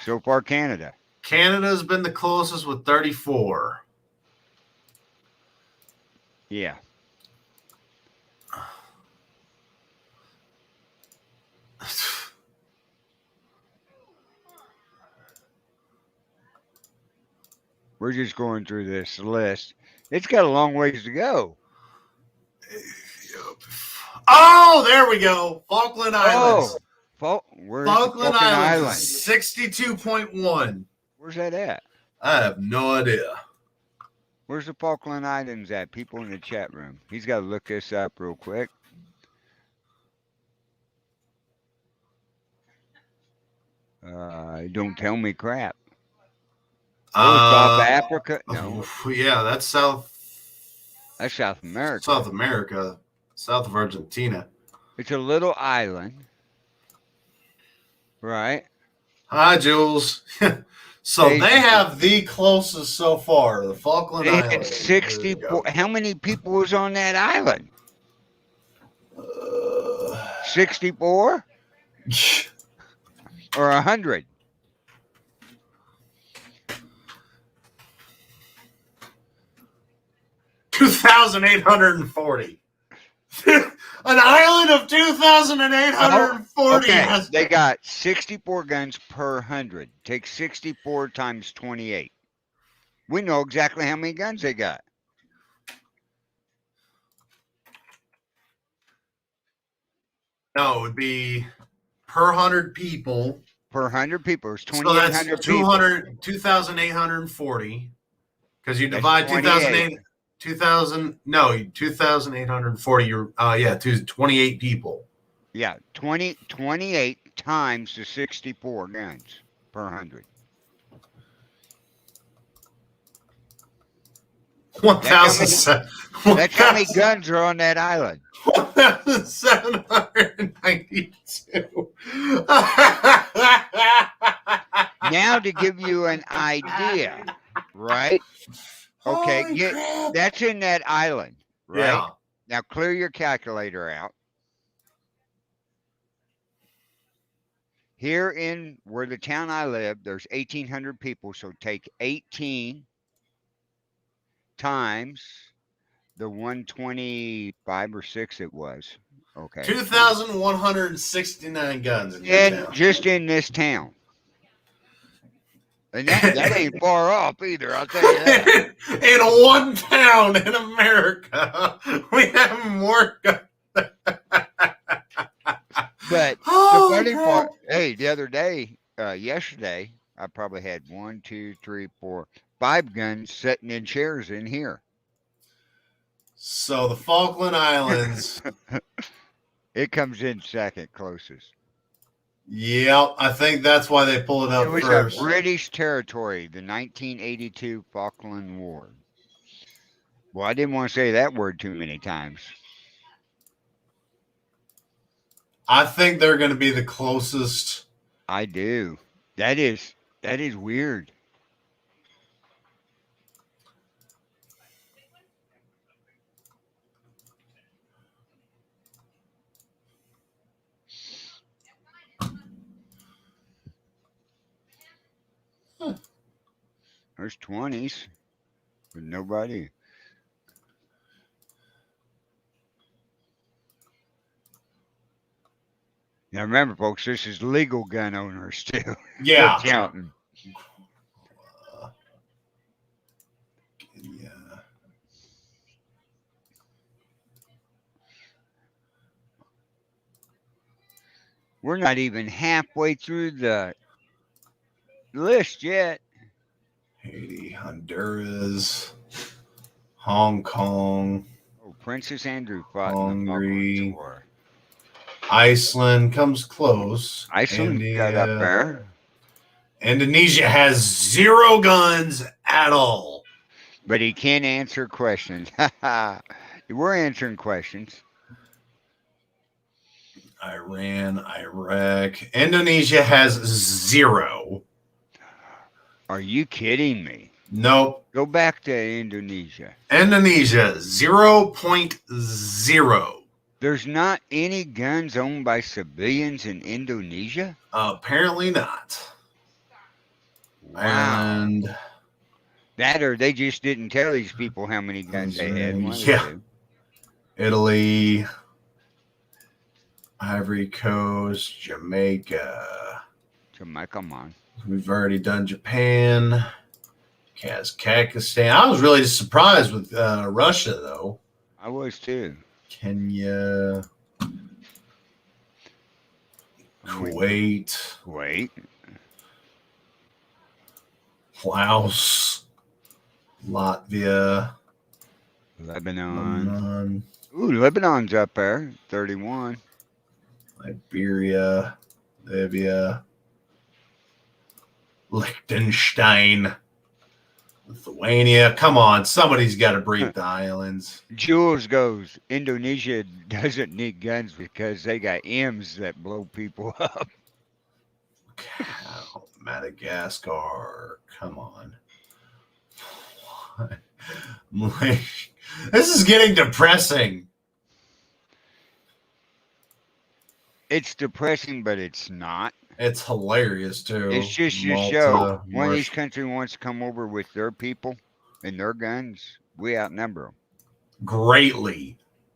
So far, Canada. Canada's been the closest with 34. Yeah. We're just going through this list. It's got a long ways to go. Oh, there we go. Falkland Islands. Where's Falkland the Islands. 62.1. Where's that at? I have no idea. Where's the Falkland Islands at? People in the chat room. He's got to look this up real quick. Don't tell me crap. South Africa? No. Yeah, that's South. That's South America. South America. South of Argentina. It's a little island. Right? Hi, Jules. So they have the closest so far, the Falkland They had Islands. 64. How many people was on that island? 64 or 100? $2,840. An island of 2,840. Okay. They got 64 guns per 100. Take 64 times 28. We know exactly how many guns they got. No, it would be per 100 people. Per 100 people, it's So that's 2,800 2,840. Because you That's divide 28. 2,840. You're 28 people. Yeah, 28 times the 64 guns per 100. 1,792. That's how many guns are on that island. 1,792. Now to give you an idea, right? Okay, Holy crap. that's in that island, right? Yeah. Now clear your calculator out. Here in where the town I live, there's 1,800 people. So take 18 times the 125 or 6 it was. Okay. 2,169 guns in your And town. just in this town. And that ain't far off either, I'll tell you that. In one town in America, we have more guns. But the funny part, hey, the other day, yesterday, I probably had 1, 2, 3, 4, 5 guns sitting in chairs in here. So the Falkland Islands. It comes in second closest. Yep, I think that's why they pulled it up It was first. a British territory, the 1982 Falkland War. Well, I didn't want to say that word too many times. I think they're going to be the closest. I do. That is weird. There's 20s, but nobody. Now remember, folks, this is legal gun owners too. Yeah. Counting. Yeah. We're not even halfway through the list yet. Haiti, Honduras. Hong Kong, Oh, Princess Andrew fought in the Hungary, Falklands War. Iceland comes close. Iceland got up India, there. Indonesia has 0 guns at all. But he can't answer questions. We're answering questions. Iran, Iraq, Indonesia has 0. Are you kidding me? Nope. Go back to Indonesia. Indonesia 0.0. There's not any guns owned by civilians in Indonesia? Apparently not. Wow. And That or they just didn't tell these people how many guns they had. One of the Yeah. two. Italy, Ivory Coast, Jamaica. Jamaica, man. We've already done Japan, Kazakhstan. I was really surprised with Russia, though. I was too. Kenya, Kuwait, Wait. Laos, Latvia, Lebanon. Lebanon, Ooh, Lebanon's up there. 31. Liberia, Libya, Liechtenstein, Lithuania. Come on, somebody's got to break the islands. Jules goes, Indonesia doesn't need guns because they got M's that blow people up. Madagascar. Come on. This is getting depressing. It's depressing, but it's not. It's hilarious too. It's just to Malta, show one of these Marsh- countries wants to come over with their people and their guns. We outnumber them.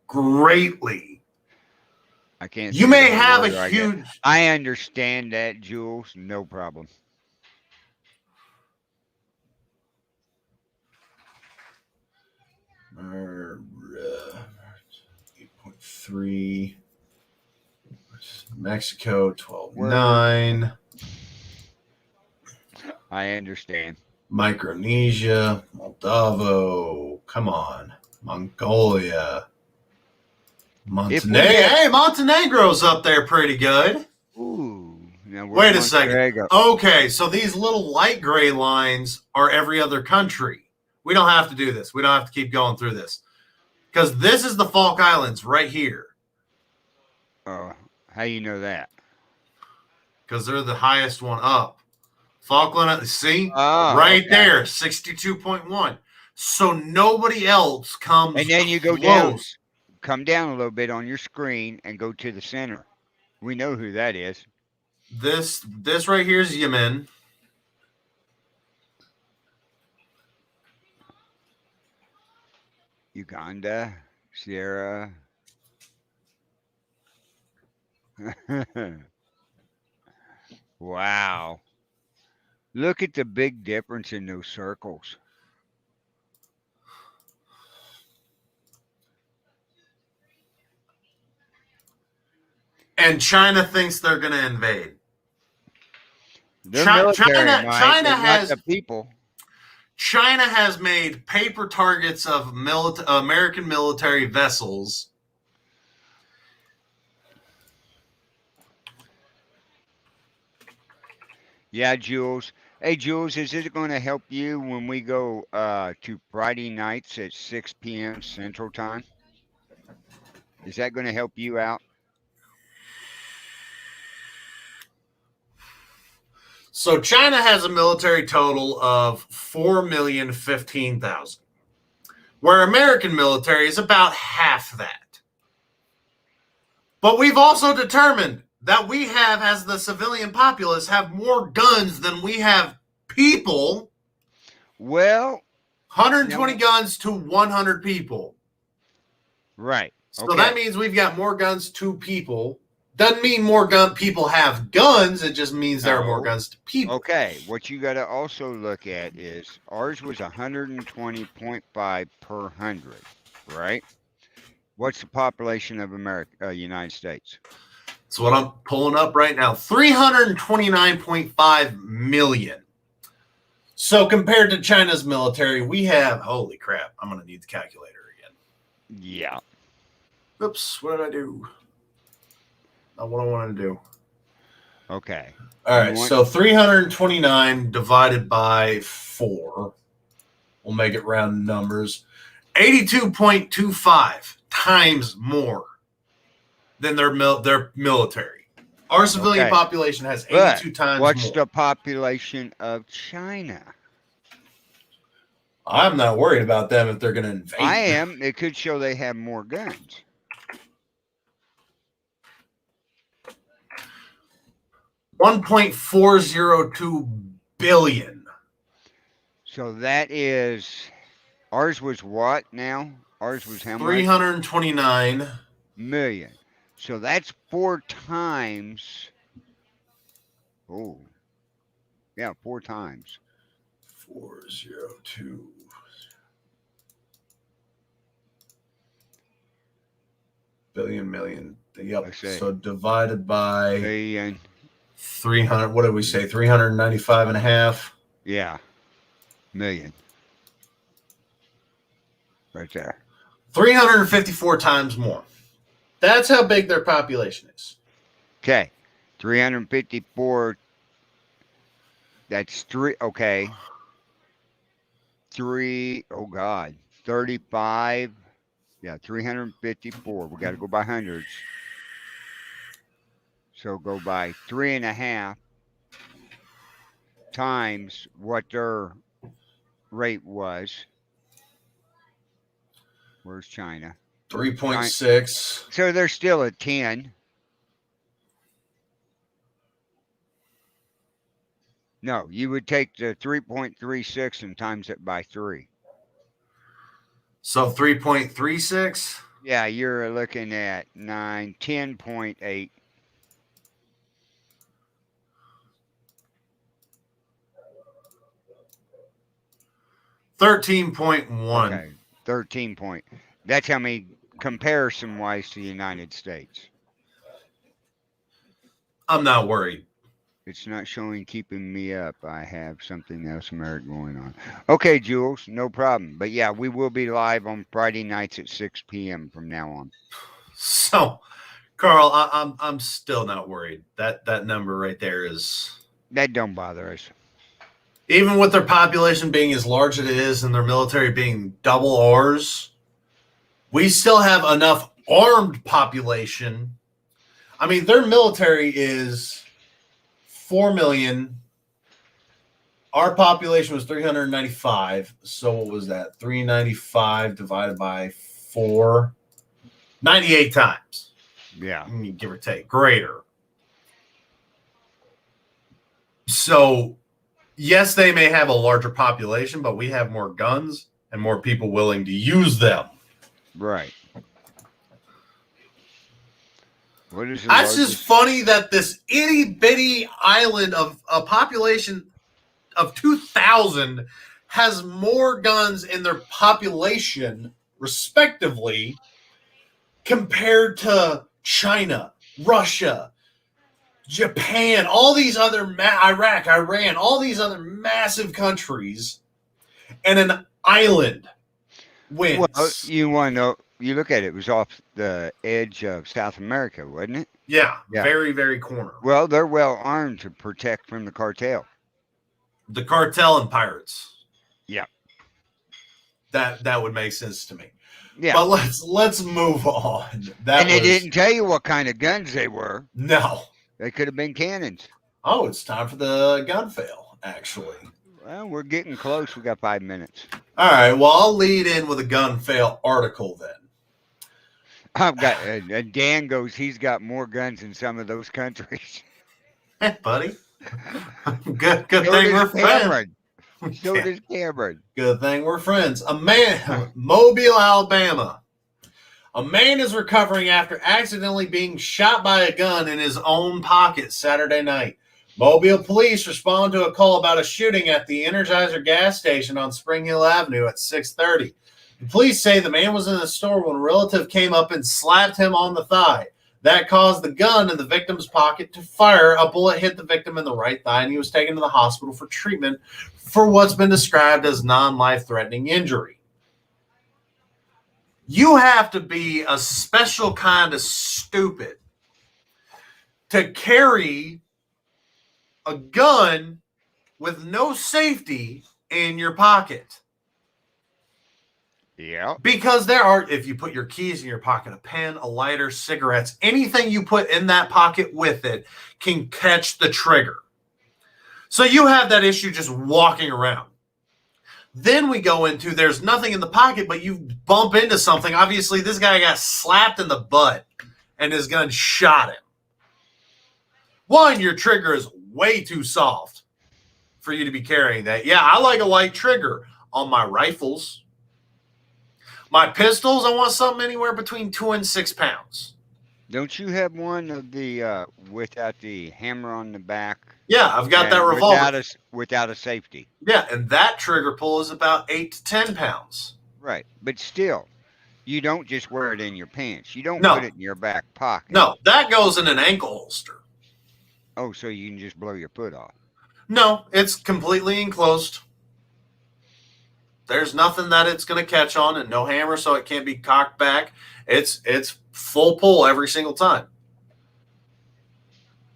greatly. I can't. You say may the have word a I get. huge. I understand that, Jules. No problem. Uh, 8.3. Mexico 12.9. I understand. Micronesia, Moldova. Come on. Mongolia. Montenegro. Hey, Montenegro's up there pretty good. Ooh. Now Wait a second. Montenegro? Okay, so these little light gray lines are every other country. We don't have to do this. We don't have to keep going through this. Because this is the Falk Islands right here. Oh, how you know that? Because they're the highest one up. Falkland, see? Oh, right okay. there, 62.1. So nobody else comes And then you go down, close. come down a little bit on your screen and go to the center. We know who that is. This right here is Yemen. Uganda, Sierra. Wow. Look at the big difference in those circles. And China thinks they're going to invade. Their China- military China- might, China but not has- the people. China has made paper targets of American military vessels. Yeah, Jules. Hey, Jules, is it going to help you when we go to Friday nights at 6 p.m. Central Time? Is that going to help you out? So China has a military total of 4,015,000, where American military is about half that. But we've also determined that we have, as the civilian populace, have more guns than we have people. Well, 120 guns to 100 people. right. So Okay. that means we've got more guns to people. Doesn't mean more people have guns. It just means there are more No. guns to people. Okay, what you got to also look at is ours was 120.5 per 100, right? What's the population of America, United States? That's what I'm pulling up right now. 329.5 million. So compared to China's military, we have, holy crap, I'm going to need the calculator again. Yeah. Oops, what did I do? Not what I wanted to do. Okay. All right, so 329 divided by 4. We'll make it round numbers. 82.25 times more than their military. Our civilian population has 82 times more. What's the population of China? I'm not worried about them if they're going to invade. I am. It could show they have more guns. $1.402 billion. So that is, ours was what now? Ours was how much? 329 million. So that's 4 times. Oh, yeah, 4 times. 402. Billion, million. Yep. So divided by billion. 300. What did we say? 395 and a half. Yeah. Million. Right there. 354 times more. That's how big their population is. Okay. 354. That's 3. Okay. 3. Oh, God. 35. Yeah, 354. We got to go by hundreds. So go by 3.5 times what their rate was. Where's China? 3.6. So they're still at 10. No, you would take the 3.36 and times it by 3. So 3.36? Yeah, you're looking at 10.8. 13.1. Okay, 13 point. That's how many comparison-wise to the United States. I'm not worried. It's not showing keeping me up. I have something else merit going on. Okay, Jules, no problem. But yeah, we will be live on Friday nights at 6 p.m. from now on. So, Carl, I'm still not worried. That number right there is... That don't bother us. Even with their population being as large as it is and their military being double ours, we still have enough armed population. I mean, their military is 4 million. Our population was 395. So what was that? 395 divided by 4. 98 times. Yeah. Give or take. Greater. So... yes, they may have a larger population, but we have more guns and more people willing to use them. Right. What is That's just funny that this itty bitty island of a population of 2,000 has more guns in their population, respectively, compared to China, Russia, Japan, all these other Iraq, Iran, all these other massive countries, and an island wins. Well, you want to know? You look at it, it was off the edge of South America, wasn't it? Yeah, very, very corner. Well, they're well armed to protect from the cartel. The cartel and pirates. Yeah, that would make sense to me. Yeah, but let's move on. They didn't tell you what kind of guns they were. No. They could have been cannons. Oh, it's time for the gun fail, actually. Well, we're getting close. We got 5 minutes. All right. Well, I'll lead in with a gun fail article then. I've got, Dan goes, he's got more guns in some of those countries. Hey, buddy. Good thing we're friends. So does Cameron. Good thing we're friends. A man, Mobile, Alabama. A man is recovering after accidentally being shot by a gun in his own pocket Saturday night. Mobile police respond to a call about a shooting at the Energizer gas station on Spring Hill Avenue at 6:30. The police say the man was in the store when a relative came up and slapped him on the thigh. That caused the gun in the victim's pocket to fire. A bullet hit the victim in the right thigh, and he was taken to the hospital for treatment for what's been described as non-life-threatening injury. You have to be a special kind of stupid to carry a gun with no safety in your pocket. Yeah. Because there are, if you put your keys in your pocket, a pen, a lighter, cigarettes, anything you put in that pocket with it can catch the trigger. So you have that issue just walking around. Then we go into there's nothing in the pocket, but you bump into something. Obviously, this guy got slapped in the butt and his gun shot him. One, your trigger is way too soft for you to be carrying that. Yeah, I like a light trigger on my rifles. My pistols, I want something anywhere between 2 and 6 pounds. Don't you have one of the without the hammer on the back? Yeah, I've got that revolver. Without a safety. Yeah, and that trigger pull is about 8 to 10 pounds. Right, but still, you don't just wear it in your pants. You don't No. put it in your back pocket. No, that goes in an ankle holster. Oh, so you can just blow your foot off. No, it's completely enclosed. There's nothing that it's going to catch on, and no hammer, so it can't be cocked back. It's full pull every single time.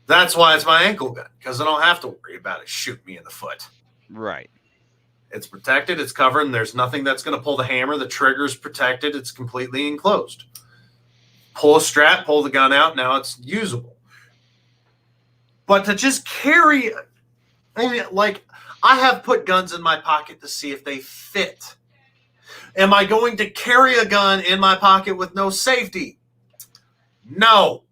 That's why it's my ankle gun, because I don't have to worry about it shooting me in the foot. Right. It's protected, it's covered, and there's nothing that's going to pull the hammer. The trigger's protected, it's completely enclosed. Pull a strap, pull the gun out, now it's usable. But to just carry, I mean, like, I have put guns in my pocket to see if they fit. Am I going to carry a gun in my pocket with no safety? No.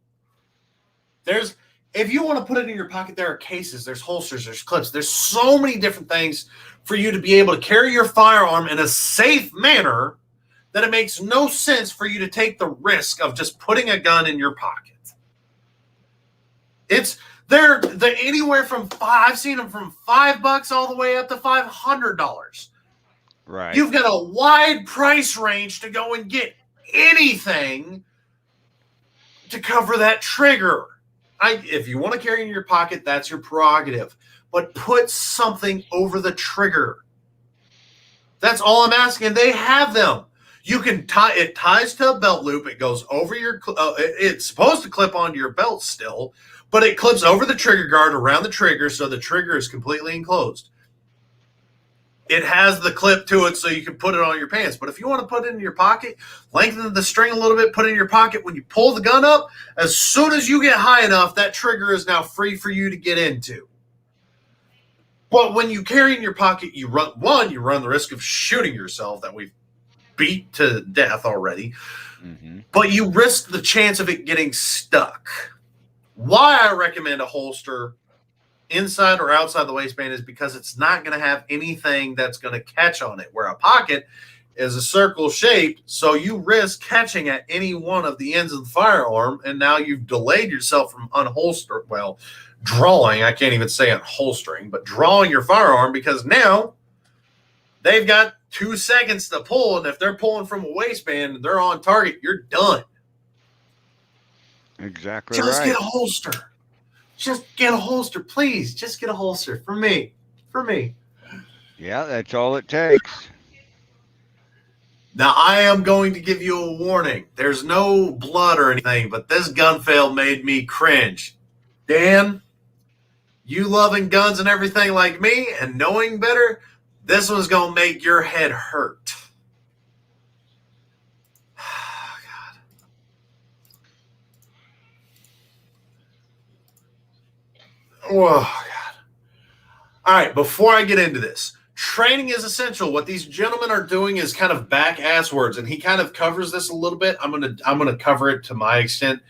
If you want to put it in your pocket, there are cases, there's holsters, there's clips. There's so many different things for you to be able to carry your firearm in a safe manner that it makes no sense for you to take the risk of just putting a gun in your pocket. They're anywhere from I've seen them from $5 all the way up to $500. Right. You've got a wide price range to go and get anything to cover that trigger. If you want to carry it in your pocket, that's your prerogative. But put something over the trigger. That's all I'm asking. They have them. You can tie it. Ties to a belt loop. It goes over your. It's supposed to clip onto your belt still, but it clips over the trigger guard around the trigger, so the trigger is completely enclosed. It has the clip to it, so you can put it on your pants. But if you want to put it in your pocket, lengthen the string a little bit, put it in your pocket. When you pull the gun up, as soon as you get high enough, that trigger is now free for you to get into. But when you carry in your pocket, you run the risk of shooting yourself that we've beat to death already. Mm-hmm. But you risk the chance of it getting stuck. Why I recommend a holster inside or outside the waistband is because it's not going to have anything that's going to catch on it, where a pocket is a circle shaped, so you risk catching at any one of the ends of the firearm, and now you've delayed yourself from drawing, I can't even say unholstering, but drawing your firearm, because now they've got 2 seconds to pull, and if they're pulling from a waistband and they're on target, you're done. Exactly. Just right. get a holster. Just get a holster, please. Just get a holster for me. For me. Yeah, that's all it takes. Now, I am going to give you a warning. There's no blood or anything, but this gun fail made me cringe. Dan, you loving guns and everything like me and knowing better, this one's going to make your head hurt. Oh, God. All right, before I get into this, training is essential. What these gentlemen are doing is kind of back-ass words, and he kind of covers this a little bit. I'm gonna cover it to my extent.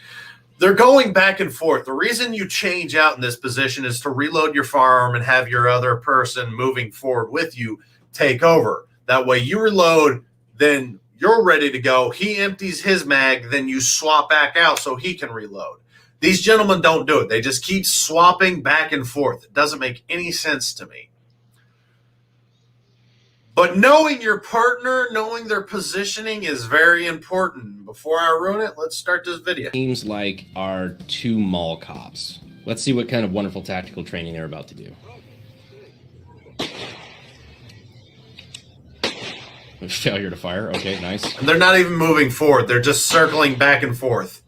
They're going back and forth. The reason you change out in this position is to reload your firearm and have your other person moving forward with you take over. That way you reload, then you're ready to go. He empties his mag, then you swap back out so he can reload. These gentlemen don't do it. They just keep swapping back and forth. It doesn't make any sense to me. But knowing your partner, knowing their positioning is very important. Before I ruin it, let's start this video. Seems like our 2 mall cops. Let's see what kind of wonderful tactical training they're about to do. Failure to fire. Okay, nice. And they're not even moving forward. They're just circling back and forth.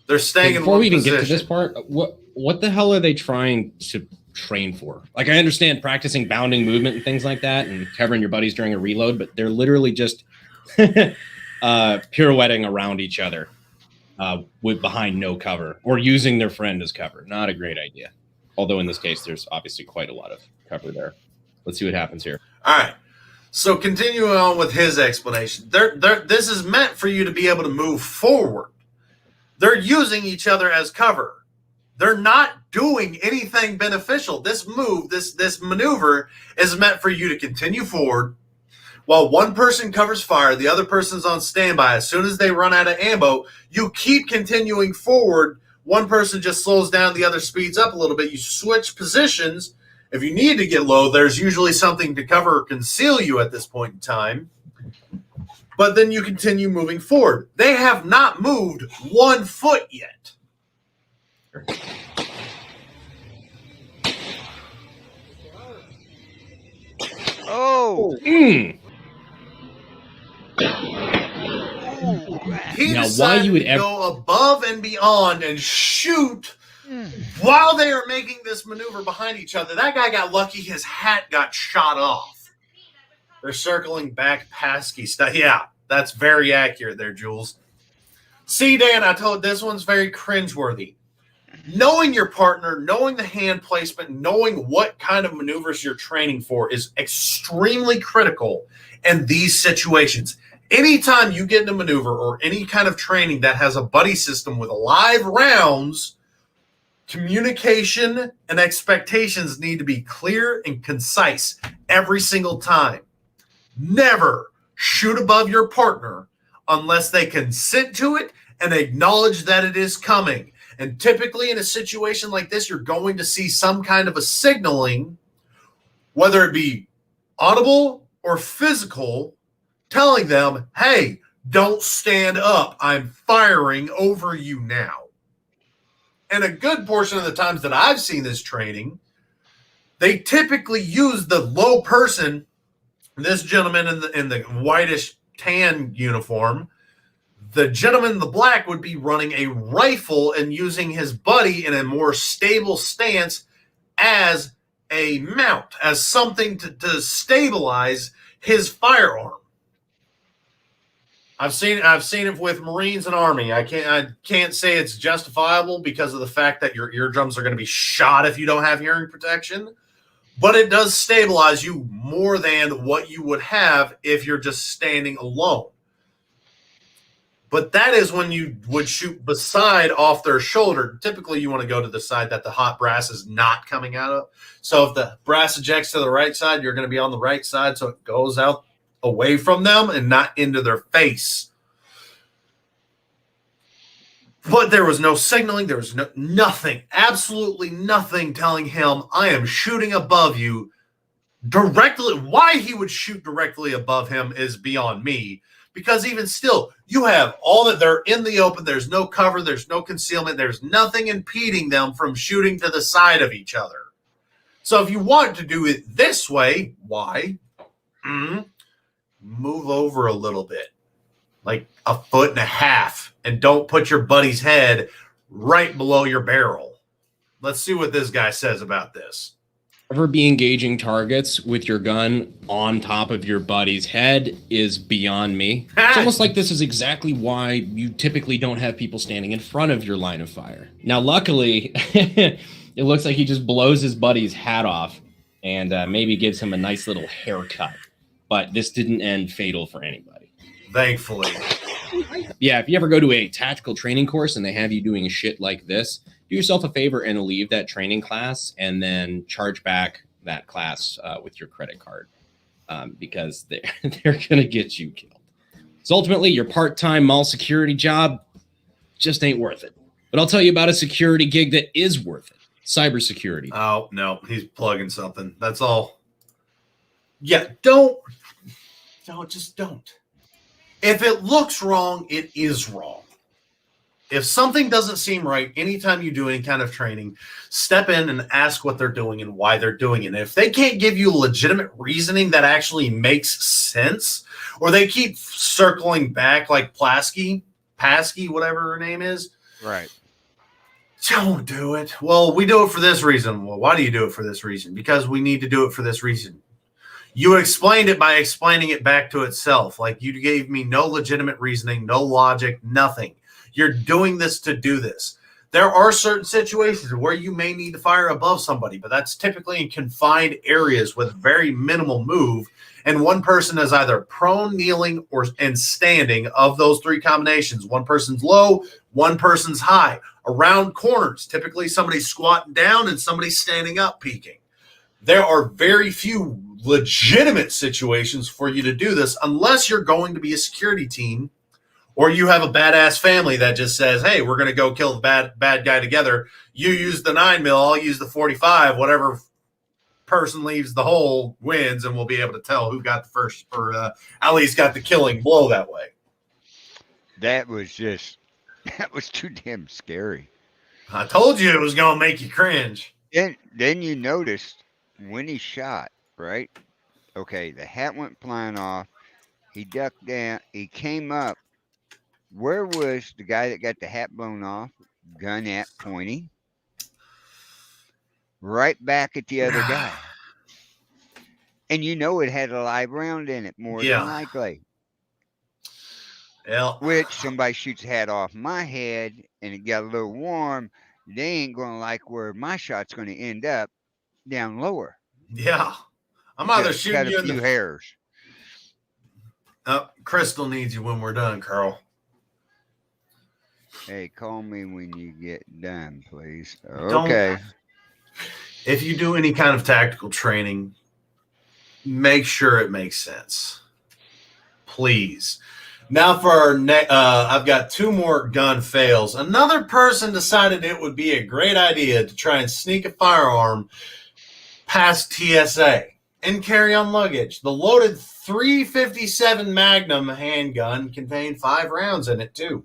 They're staying in one Before we even position. get to this part, what the hell are they trying to train for? Like, I understand practicing bounding movement and things like that and covering your buddies during a reload, but they're literally just pirouetting around each other with behind no cover or using their friend as cover. Not a great idea. Although in this case, there's obviously quite a lot of cover there. Let's see what happens here. All right. So continuing on with his explanation, this is meant for you to be able to move forward. They're using each other as cover. They're not doing anything beneficial. This move, this maneuver is meant for you to continue forward while one person covers fire, the other person's on standby. As soon as they run out of ammo, you keep continuing forward. One person just slows down, the other speeds up a little bit. You switch positions. If you need to get low, there's usually something to cover or conceal you at this point in time. But then you continue moving forward. They have not moved 1 foot yet. Oh. He Now, decided why you would to go above and beyond and shoot while they are making this maneuver behind each other. That guy got lucky. His hat got shot off. They're circling back Pasky stuff. Yeah, that's very accurate there, Jules. See, Dan, I told this one's very cringeworthy. Knowing your partner, knowing the hand placement, knowing what kind of maneuvers you're training for is extremely critical in these situations. Anytime you get in a maneuver or any kind of training that has a buddy system with live rounds, communication and expectations need to be clear and concise every single time. Never shoot above your partner unless they consent to it and acknowledge that it is coming. And typically in a situation like this, you're going to see some kind of a signaling, whether it be audible or physical, telling them, hey, don't stand up. I'm firing over you now. And a good portion of the times that I've seen this training, they typically use the low person, this gentleman in the whitish tan uniform. The gentleman in the black would be running a rifle and using his buddy in a more stable stance as a mount, as something to stabilize his firearm. I've seen it with Marines and Army. I can't say it's justifiable because of the fact that your eardrums are going to be shot if you don't have hearing protection, but it does stabilize you more than what you would have if you're just standing alone. But that is when you would shoot beside off their shoulder. Typically, you want to go to the side that the hot brass is not coming out of. So if the brass ejects to the right side, you're going to be on the right side, so it goes out away from them and not into their face. But there was no signaling. There was nothing, absolutely nothing telling him, I am shooting above you directly. Why he would shoot directly above him is beyond me. Because even still, you have all that they're in the open. There's no cover. There's no concealment. There's nothing impeding them from shooting to the side of each other. So if you want to do it this way, why? Move over a little bit, like 1.5 feet, and don't put your buddy's head right below your barrel. Let's see what this guy says about this. Ever be engaging targets with your gun on top of your buddy's head is beyond me. It's almost like this is exactly why you typically don't have people standing in front of your line of fire. Now, luckily, it looks like he just blows his buddy's hat off and maybe gives him a nice little haircut. But this didn't end fatal for anybody. Thankfully. Yeah, if you ever go to a tactical training course and they have you doing shit like this, do yourself a favor and leave that training class and then charge back that class with your credit card because they're going to get you killed. So ultimately, your part-time mall security job just ain't worth it. But I'll tell you about a security gig that is worth it. Cybersecurity. Oh, no, he's plugging something. That's all. Yeah, don't Just don't. If it looks wrong, it is wrong. If something doesn't seem right, anytime you do any kind of training, step in and ask what they're doing and why they're doing it. And if they can't give you legitimate reasoning that actually makes sense, or they keep circling back like Paskey, whatever her name is, Right. don't do it. Well, we do it for this reason. Well, why do you do it for this reason? Because we need to do it for this reason. You explained it by explaining it back to itself. Like, you gave me no legitimate reasoning, no logic, nothing. You're doing this to do this. There are certain situations where you may need to fire above somebody, but that's typically in confined areas with very minimal move. And one person is either prone, kneeling, and standing. Of those three combinations, one person's low, one person's high. Around corners, typically somebody's squatting down and somebody's standing up peeking. There are very few legitimate situations for you to do this unless you're going to be a security team or you have a badass family that just says, hey, we're going to go kill the bad guy together. You use the 9mm, I'll use the 45. Whatever person leaves the hole wins, and we'll be able to tell who got the first, or at least got the killing blow that way. That was too damn scary. I told you it was going to make you cringe. Then you noticed when he shot, right? Okay, the hat went flying off. He ducked down. He came up. Where was the guy that got the hat blown off? Gun at pointing. Right back at the other guy. And you know it had a live round in it, more than likely. Yeah. Which somebody shoots a hat off my head and it got a little warm. They ain't going to like where my shot's going to end up down lower. Yeah. I'm either Just shooting cut you a in few the hairs. Crystal needs you when we're done, Carl. Hey, call me when you get done, please. Okay. If you do any kind of tactical training, make sure it makes sense. Please. Now for our I've got two more gun fails. Another person decided it would be a great idea to try and sneak a firearm past TSA and carry on luggage. The loaded .357 Magnum handgun contained 5 rounds in it too.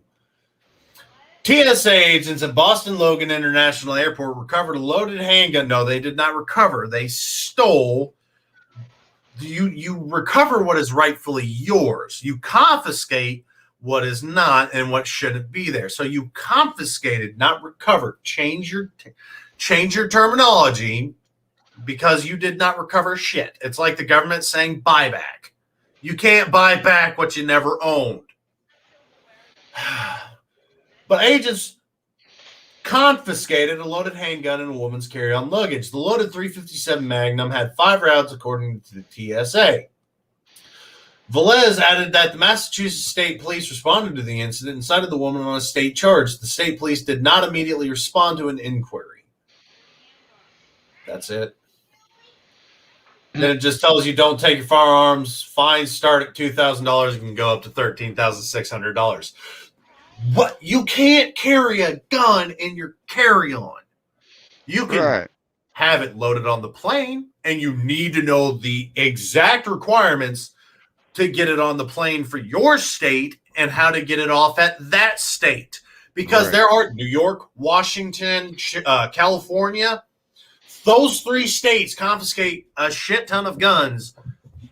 TSA agents at Boston Logan International Airport recovered a loaded handgun. No, they did not recover. They stole. You recover what is rightfully yours. You confiscate what is not and what shouldn't be there. So you confiscated, not recovered. Change your terminology, because you did not recover shit. It's like the government saying buyback. You can't buy back what you never owned. But agents confiscated a loaded handgun and a woman's carry-on luggage. The loaded .357 Magnum had 5 rounds, according to the TSA. Velez added that the Massachusetts State Police responded to the incident and cited the woman on a state charge. The state police did not immediately respond to an inquiry. That's it. Then it just tells you don't take your firearms. Fines start at $2,000 and can go up to $13,600. What? You can't carry a gun in your carry-on. You can have it loaded on the plane, and you need to know the exact requirements to get it on the plane for your state and how to get it off at that state. Because there are New York, Washington, California. Those 3 states confiscate a shit ton of guns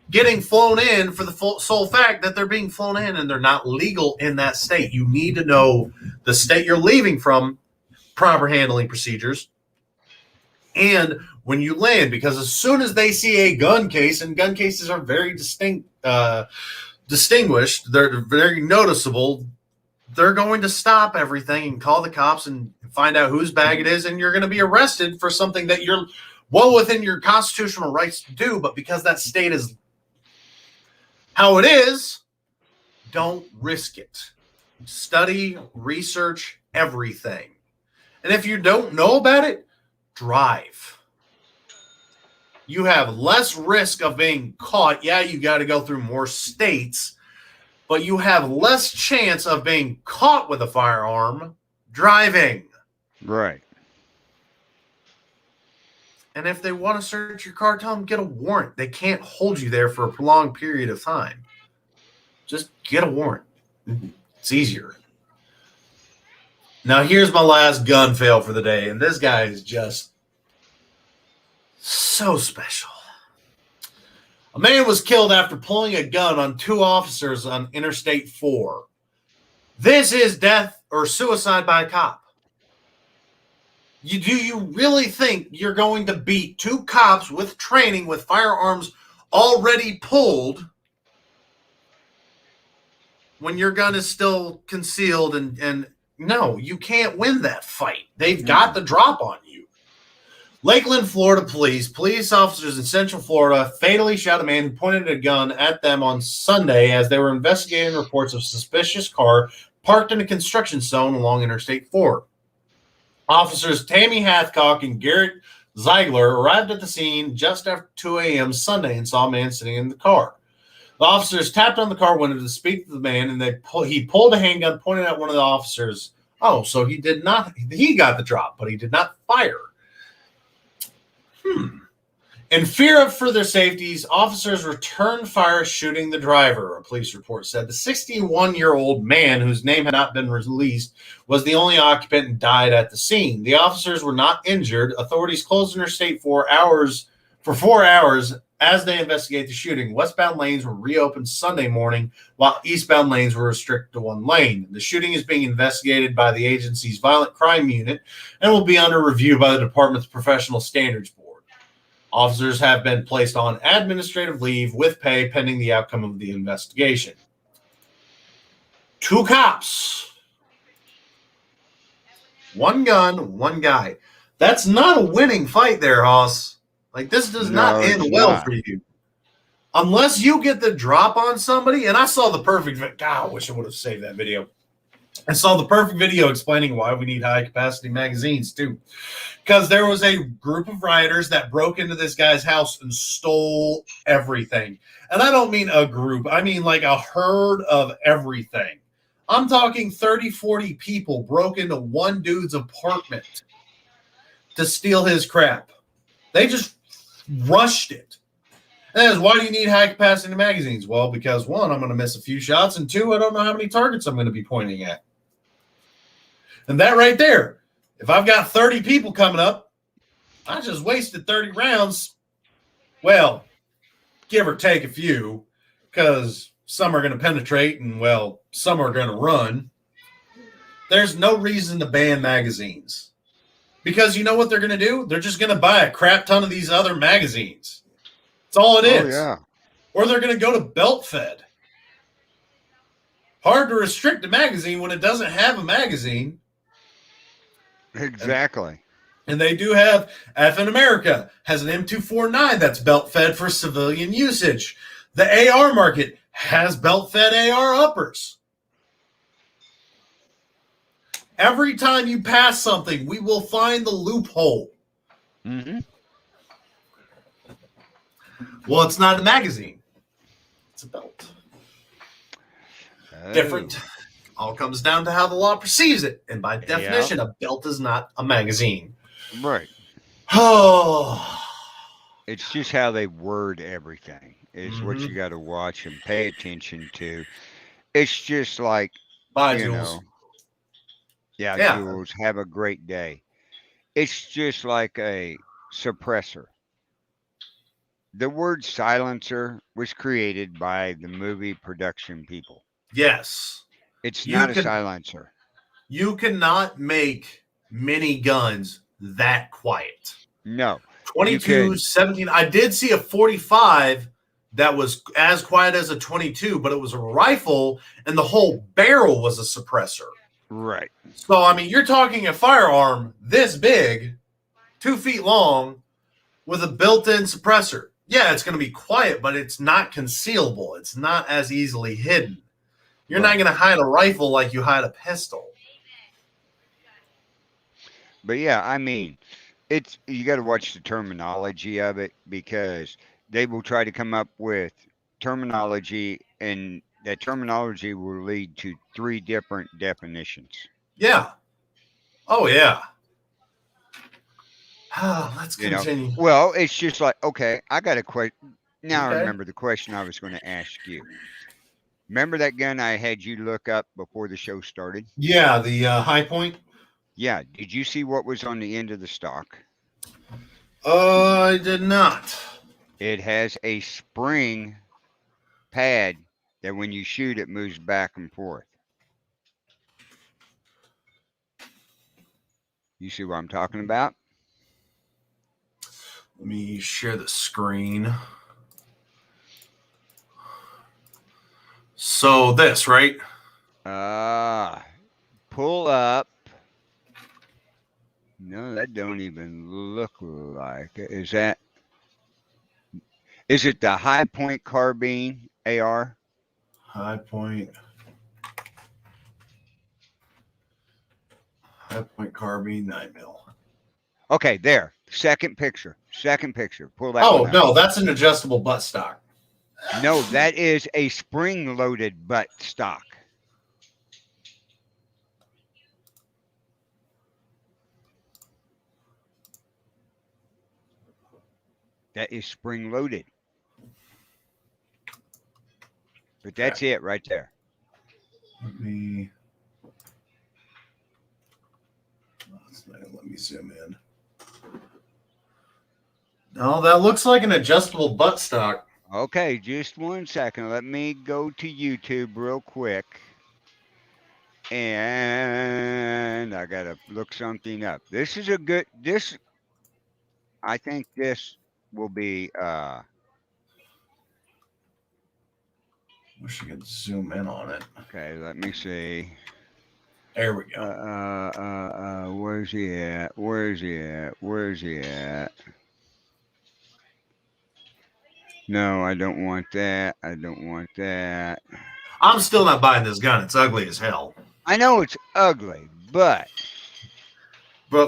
getting flown in for the sole fact that they're being flown in and they're not legal in that state. You need to know the state you're leaving from, proper handling procedures, and when you land, because as soon as they see a gun case, and gun cases are very distinguished, they're very noticeable, they're going to stop everything and call the cops and find out whose bag it is, and you're going to be arrested for something that you're well within your constitutional rights to do, but because that state is how it is, don't risk it. Study, research everything. And if you don't know about it, drive. You have less risk of being caught. Yeah, you got to go through more states, but you have less chance of being caught with a firearm driving. Right. And if they want to search your car, tell them get a warrant. They can't hold you there for a prolonged period of time. Just get a warrant. It's easier. Now, here's my last gun fail for the day, and this guy is just so special. A man was killed after pulling a gun on 2 officers on Interstate 4. This is death or suicide by a cop. Do you really think you're going to beat 2 cops with training with firearms already pulled when your gun is still concealed? And no, you can't win that fight. They've got the drop on you. Lakeland, Florida police officers in Central Florida fatally shot a man who pointed a gun at them on Sunday as they were investigating reports of suspicious car parked in a construction zone along Interstate 4. Officers Tammy Hathcock and Garrett Ziegler arrived at the scene just after 2 a.m. Sunday and saw a man sitting in the car. The officers tapped on the car window to speak to the man, and he pulled a handgun, pointed at one of the officers. Oh, so he got the drop, but he did not fire. In fear for their safeties, officers returned fire, shooting the driver, a police report said. The 61-year-old man, whose name had not been released, was the only occupant and died at the scene. The officers were not injured. Authorities closed Interstate for 4 hours as they investigate the shooting. Westbound lanes were reopened Sunday morning, while eastbound lanes were restricted to 1 lane. The shooting is being investigated by the agency's Violent Crime Unit and will be under review by the department's Professional Standards Board. Officers have been placed on administrative leave with pay pending the outcome of the investigation. 2 cops. 1 gun, 1 guy. That's not a winning fight there, Hoss. Like, this does not end well for you. Unless you get the drop on somebody, and I saw the perfect – God, I wish I would have saved that video. I saw the perfect video explaining why we need high-capacity magazines, too. Because there was a group of rioters that broke into this guy's house and stole everything. And I don't mean a group. I mean like a herd of everything. I'm talking 30, 40 people broke into one dude's apartment to steal his crap. They just rushed it. And that is, why do you need high-capacity magazines? Well, because 1, I'm going to miss a few shots, and 2, I don't know how many targets I'm going to be pointing at. And that right there, if I've got 30 people coming up, I just wasted 30 rounds. Well, give or take a few, because some are going to penetrate and, well, some are going to run. There's no reason to ban magazines. Because you know what they're going to do? They're just going to buy a crap ton of these other magazines. That's all it is. Yeah. Or they're going to go to belt fed. Hard to restrict a magazine when it doesn't have a magazine. Exactly. And they do have, FN America has an M249 that's belt fed for civilian usage. The AR market has belt fed AR uppers. Every time you pass something, we will find the loophole. Mm-hmm. Well, it's not a magazine. It's a belt. Oh. Different. All comes down to how the law perceives it. And by definition, a belt is not a magazine. Right. Oh. It's just how they word everything is what you got to watch and pay attention to. It's just like, Bye, you Jules. know, yeah, Jules, have a great day. It's just like a suppressor. The word silencer was created by the movie production people. Yes. It's not a silencer. You cannot make mini guns that quiet. No. 22, 17. I did see a 45 that was as quiet as a 22, but it was a rifle and the whole barrel was a suppressor. Right. So, I mean, you're talking a firearm this big, 2 feet long, with a built-in suppressor. Yeah, it's going to be quiet, but it's not concealable. It's not as easily hidden. You're not going to hide a rifle like you hide a pistol. But yeah, I mean, you got to watch the terminology of it, because they will try to come up with terminology, and that terminology will lead to 3 different definitions. Yeah. Oh, yeah. Let's continue. Well, it's just like, okay, I got a question. Now I remember the question I was going to ask you. Remember that gun I had you look up before the show started? Yeah, the High Point. Yeah. Did you see what was on the end of the stock? I did not. It has a spring pad that when you shoot, it moves back and forth. You see what I'm talking about? Let me share the screen. So this, right? Pull up. No, that don't even look like it. Is it the High Point carbine AR? High Point carbine 9mm. Okay, there. Second picture. Pull that Oh one up. no, that's an adjustable butt stock. No, that is a spring-loaded butt stock. That is spring-loaded. But that's it right there. Let me zoom in. No, that looks like an adjustable butt stock. Okay, just 1 second. Let me go to YouTube real quick. And I got to look something up. This is a good, I think this will be, Wish I could zoom in on it. okay, let me see. There we go. Where's he at? No, I don't want that. I'm still not buying this gun. It's ugly as hell. I know it's ugly, but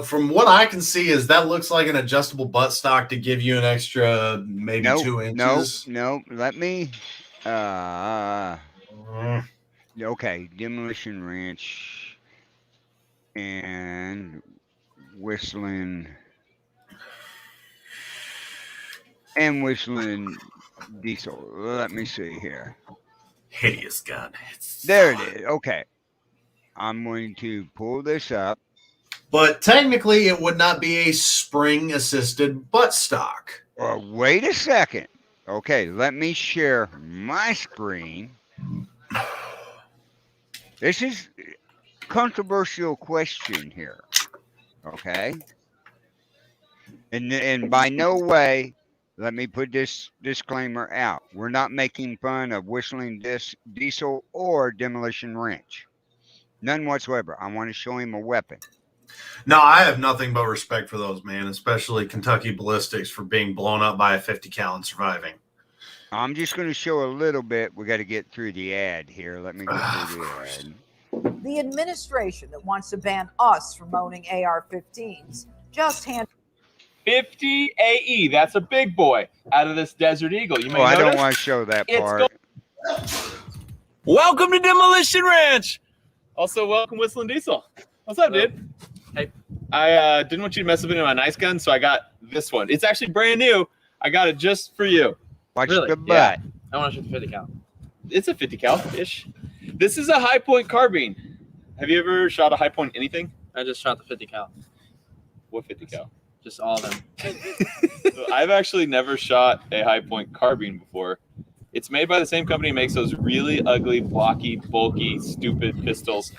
from what I can see, is that looks like an adjustable butt stock to give you an extra maybe 2 inches. No. Let me. Okay, Demolition Ranch and Whistling Diesel. Let me see here. Hideous gun. There it is. Okay. I'm going to pull this up. But technically, it would not be a spring-assisted butt stock. Wait a second. Okay, let me share my screen. This is a controversial question here. Okay? And by no way, let me put this disclaimer out. We're not making fun of Whistling Diesel or Demolition Ranch. None whatsoever. I want to show him a weapon. No, I have nothing but respect for those, man, especially Kentucky Ballistics for being blown up by a 50 cal and surviving. I'm just going to show a little bit. We got to get through the ad here. Let me get through the ad. The administration that wants to ban us from owning AR-15s just handed 50 AE. That's a big boy out of this Desert Eagle. You may I don't notice want to show that it's part. welcome to Demolition Ranch. Also, welcome Whistling Diesel. What's up, dude? Hey, I didn't want you to mess up into my nice gun, so I got this one. It's actually brand new. I got it just for you. Watch Really? the butt. I want to shoot the 50 cal. It's a 50 cal-ish. This is a High Point carbine. Have you ever shot a High Point anything? I just shot the 50 cal. What 50 cal? Just all of them. I've actually never shot a High Point carbine before. It's made by the same company that makes those really ugly, blocky, bulky, stupid pistols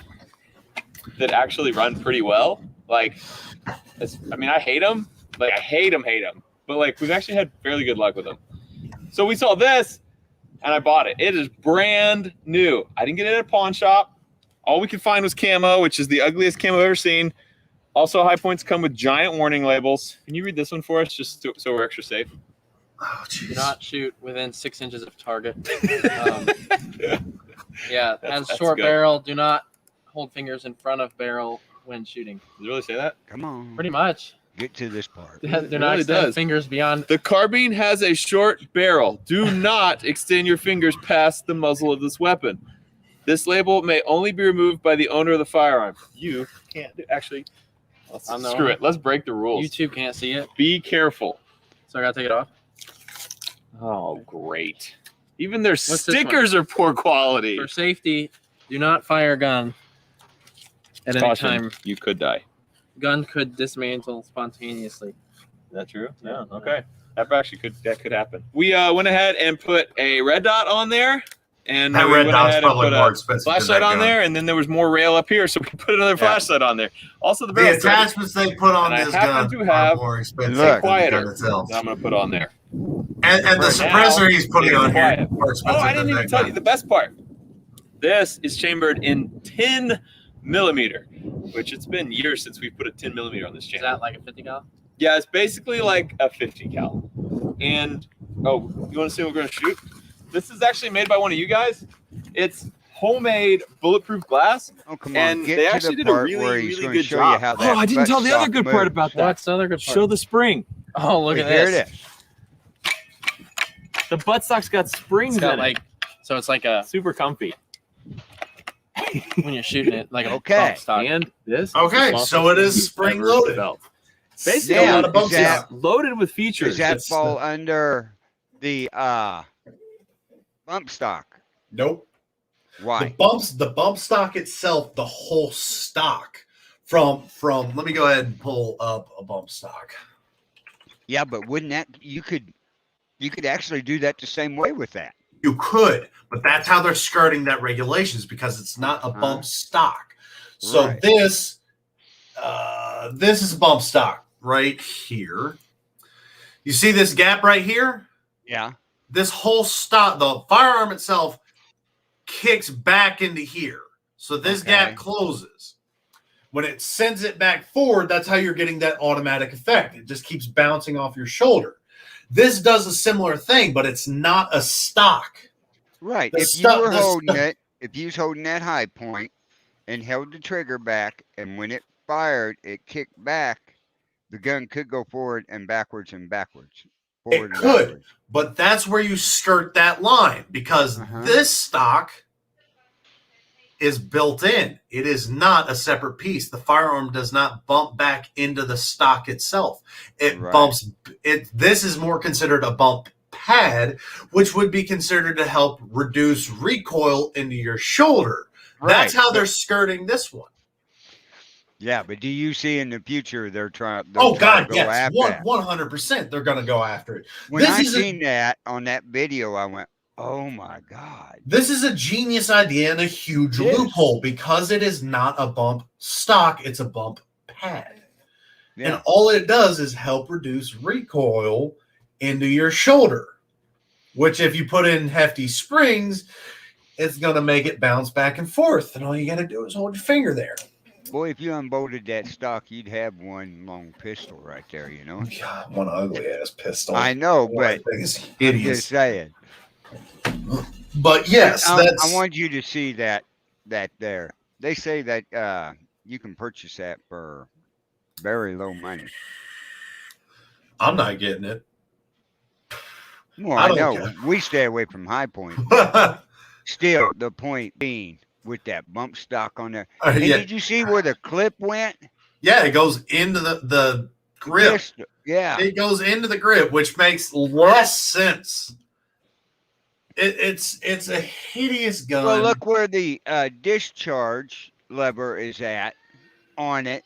that actually run pretty well. Like, I mean, I hate them. Like, I hate them. But, like, we've actually had fairly good luck with them. So we saw this, and I bought it. It is brand new. I didn't get it at a pawn shop. All we could find was camo, which is the ugliest camo I've ever seen. Also, High Points come with giant warning labels. Can you read this one for us, just so we're extra safe? Oh, Do not shoot within 6 inches of target. Yeah, has That's short good. barrel. Do not hold fingers in front of barrel when shooting. Does it really say that? Come on. Pretty much. Get to this part. Do It not really extend does. fingers beyond. The carbine has a short barrel. Do not extend your fingers past the muzzle of this weapon. This label may only be removed by the owner of the firearm. You can't actually. I'm the Screw owner. it. Let's break the rules. YouTube can't see it, Be careful. so I gotta take it off. Oh, great. Even their this one? stickers are poor quality. For safety, do not fire a gun at any Caution, time. you could die. Gun could dismantle spontaneously. Is that true? Yeah. Okay. That could happen. We went ahead and put a red dot on there, and That we red went dot's ahead and probably put more a expensive than flashlight that on gun. there, and then there was more rail up here, so we put another flashlight on there. Also, the The barrel's ready. attachments they put on And I this happen gun to are have more expensive Look. than the quieter gun itself. that I'm going to put on there. And the For now, suppressor he's putting it's on here quiet. is more expensive Oh, I than didn't even that tell gun. you the best part. This is chambered in 10 millimeter, which it's been years since we put a 10 millimeter on this Is chamber. that like a 50 cal? Yeah, it's basically like a 50 cal. And oh, you want to see what we're gonna shoot? This is actually made by one of you guys. It's homemade bulletproof glass, Oh, come on. and Get they to actually the did a part really, where he's really gonna good show job. you how that Oh, I didn't tell the other buttstock good part moves. about that. What's the other good part? Show the spring. Oh, look at Here this. it is. The buttstock's got springs It's got in it. like, so it's like a Super comfy. when you're shooting it, like a Okay. bump stock. And this. is Okay, the smallest so it is you've spring ever loaded. developed. Basically, Now, a lot of bump is that- stock. Loaded with features. Does that It's fall under the bump stock? Nope. Why? The bump stock itself, the whole stock from let me go ahead and pull up a bump stock. Yeah, but wouldn't that you could actually do that the same way with that? You could, but that's how they're skirting that regulations because it's not a bump stock. So Right. this is a bump stock right here. You see this gap right here? Yeah. This whole stock, the firearm itself kicks back into here. So this Okay. gap closes. When it sends it back forward, that's how you're getting that automatic effect. It just keeps bouncing off your shoulder. This does a similar thing, but it's not a stock. Right. The If stuff- you were the holding stuff- it, if you was holding that high point and held the trigger back, and when it fired, it kicked back, the gun could go forward and backwards and backwards. Forward and could. backwards. But that's where you skirt that line because Uh-huh. this stock is built in. It is not a separate piece. The firearm does not bump back into the stock itself. It Right. bumps it. This is more considered a bump pad, which would be considered to help reduce recoil into your shoulder. That's Right, how but- they're skirting this one. Yeah, but do you see in the future they're trying? Oh God, to go yes, after that? 100%. They're going to go after it. When this I is a- seen that on that video, I went, "Oh my God!" This is a genius idea and a huge It is. loophole because it is not a bump stock, it's a bump pad. Yeah. And all it does is help reduce recoil into your shoulder, which if you put in hefty springs, it's going to make it bounce back and forth. And all you got to do is hold your finger there. Boy, if you unbolted that stock, you'd have one long pistol right there. You know. God, one ugly ass pistol. I know, One but thing is I'm just hideous. saying. But yes, I that's want you to see that there. They say that you can purchase that for very low money. I'm not getting it. Well, I I don't know care. we stay away from High Point. Still, the point being with that bump stock on there. And yeah, did you see where the clip went? yeah, it goes into the grip. Pistol. Yeah. It goes into the grip, which makes less sense. It's a hideous gun. Well, look where the discharge lever is at on it.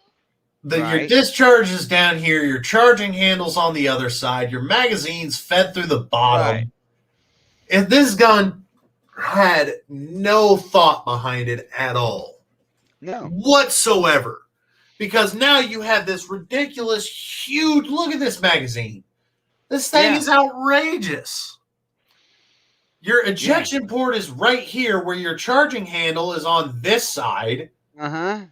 Your right. discharge is down here. Your charging handle's on the other side. Your magazine's fed through the bottom. Right. If this gun had no thought behind it at all, No. whatsoever, because now you have this ridiculous, huge. Look at this magazine. This thing Yeah. is outrageous. Your ejection port is right here, where your charging handle is on this side, Uh-huh.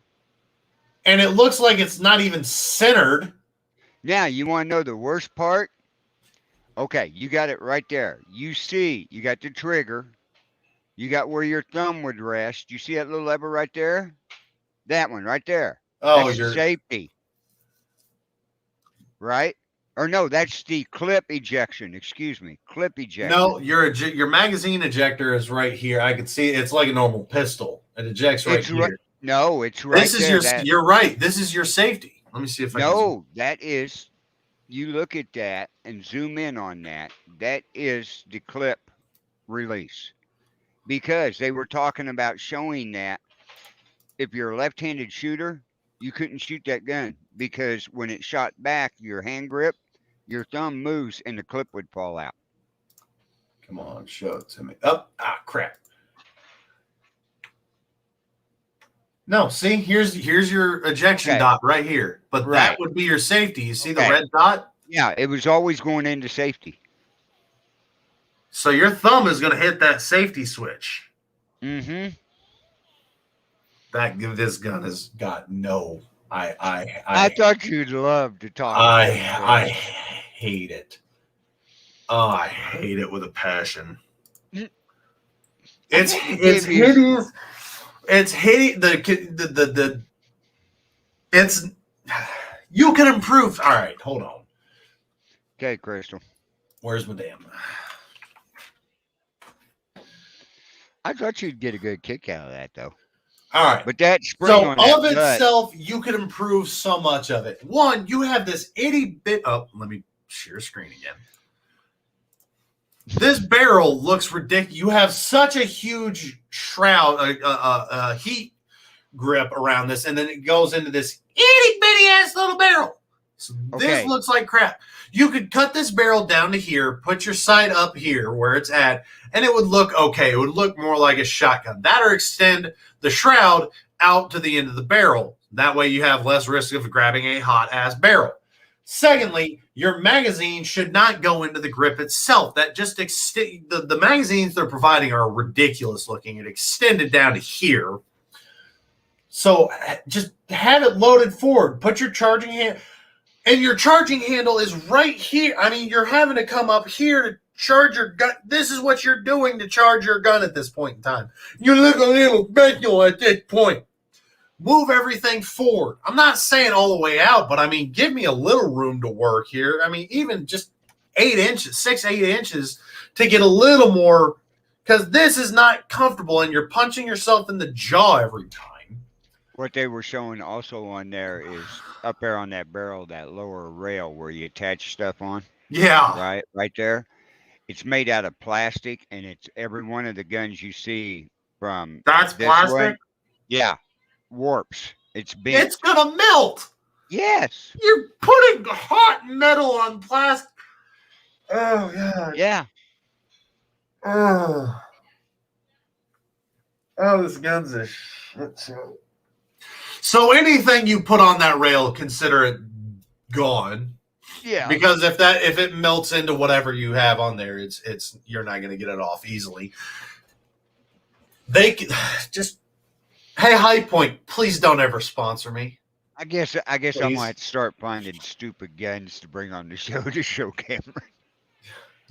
and it looks like it's not even centered. Now, you want to know the worst part? Okay, you got it right there. You see, you got the trigger. You got where your thumb would rest. You see that little lever right there? That one right there. Oh, That's you're safety. Right? Or no, that's the clip ejection. Excuse me. Clip ejection. no, your magazine ejector is right here. I can see it's like a normal pistol. It ejects right It's here. right- No, it's right This is there. your. That- You're right. This is your safety. Let me see if I can. No, that is, you look at that and zoom in on that. That is the clip release because they were talking about showing that if you're a left-handed shooter, you couldn't shoot that gun because when it shot back, your hand grip, your thumb moves and the clip would fall out. Come on, show it to me. Oh, crap. No, see, here's your ejection dot right here. But that would be your safety. You see the red dot? Yeah, it was always going into safety. So your thumb is going to hit that safety switch. Mm-hmm. This gun has got no. I thought you'd love to talk. I hate it. Oh, I hate it with a passion. It's hideous. It's hideous. It's you can improve. All right, hold on. Okay, Crystal. Where's my damn? I thought you'd get a good kick out of that, though. All right, but that spring so on that of gut, itself, you can improve so much of it. One, you have this itty bit. Oh, let me share screen again. This barrel looks ridiculous. You have such a huge shroud, heat grip around this, and then it goes into this itty bitty ass little barrel. So this looks like crap. You could cut this barrel down to here, put your sight up here where it's at, and it would look okay. It would look more like a shotgun. That or extend the shroud out to the end of the barrel. That way you have less risk of grabbing a hot-ass barrel. Secondly, your magazine should not go into the grip itself. That just the magazines they're providing are ridiculous looking. It extended down to here. So just have it loaded forward. Put your charging hand, and your charging handle is right here. I mean, you're having to come up here to charge your gun. This is what you're doing to charge your gun at this point in time. You look a little special at this point. Move everything forward. I'm not saying all the way out, but I mean, give me a little room to work here. I mean, even just 8 inches, 6, 8 inches to get a little more, because this is not comfortable and you're punching yourself in the jaw every time. What they were showing also on there is up there on that barrel, that lower rail where you attach stuff on. Yeah. Right there. It's made out of plastic, and it's every one of the guns you see from that's plastic. One, yeah. Warps. It's bent. It's gonna melt. Yes. You're putting hot metal on plastic. Oh god. Yeah. Oh, this gun's a shit show. So anything you put on that rail, consider it gone. Yeah. Because if it melts into whatever you have on there, it's you're not gonna get it off easily. They just. Hey, High Point, please don't ever sponsor me. I guess please. I might start finding stupid guns to bring on the show to show Cameron.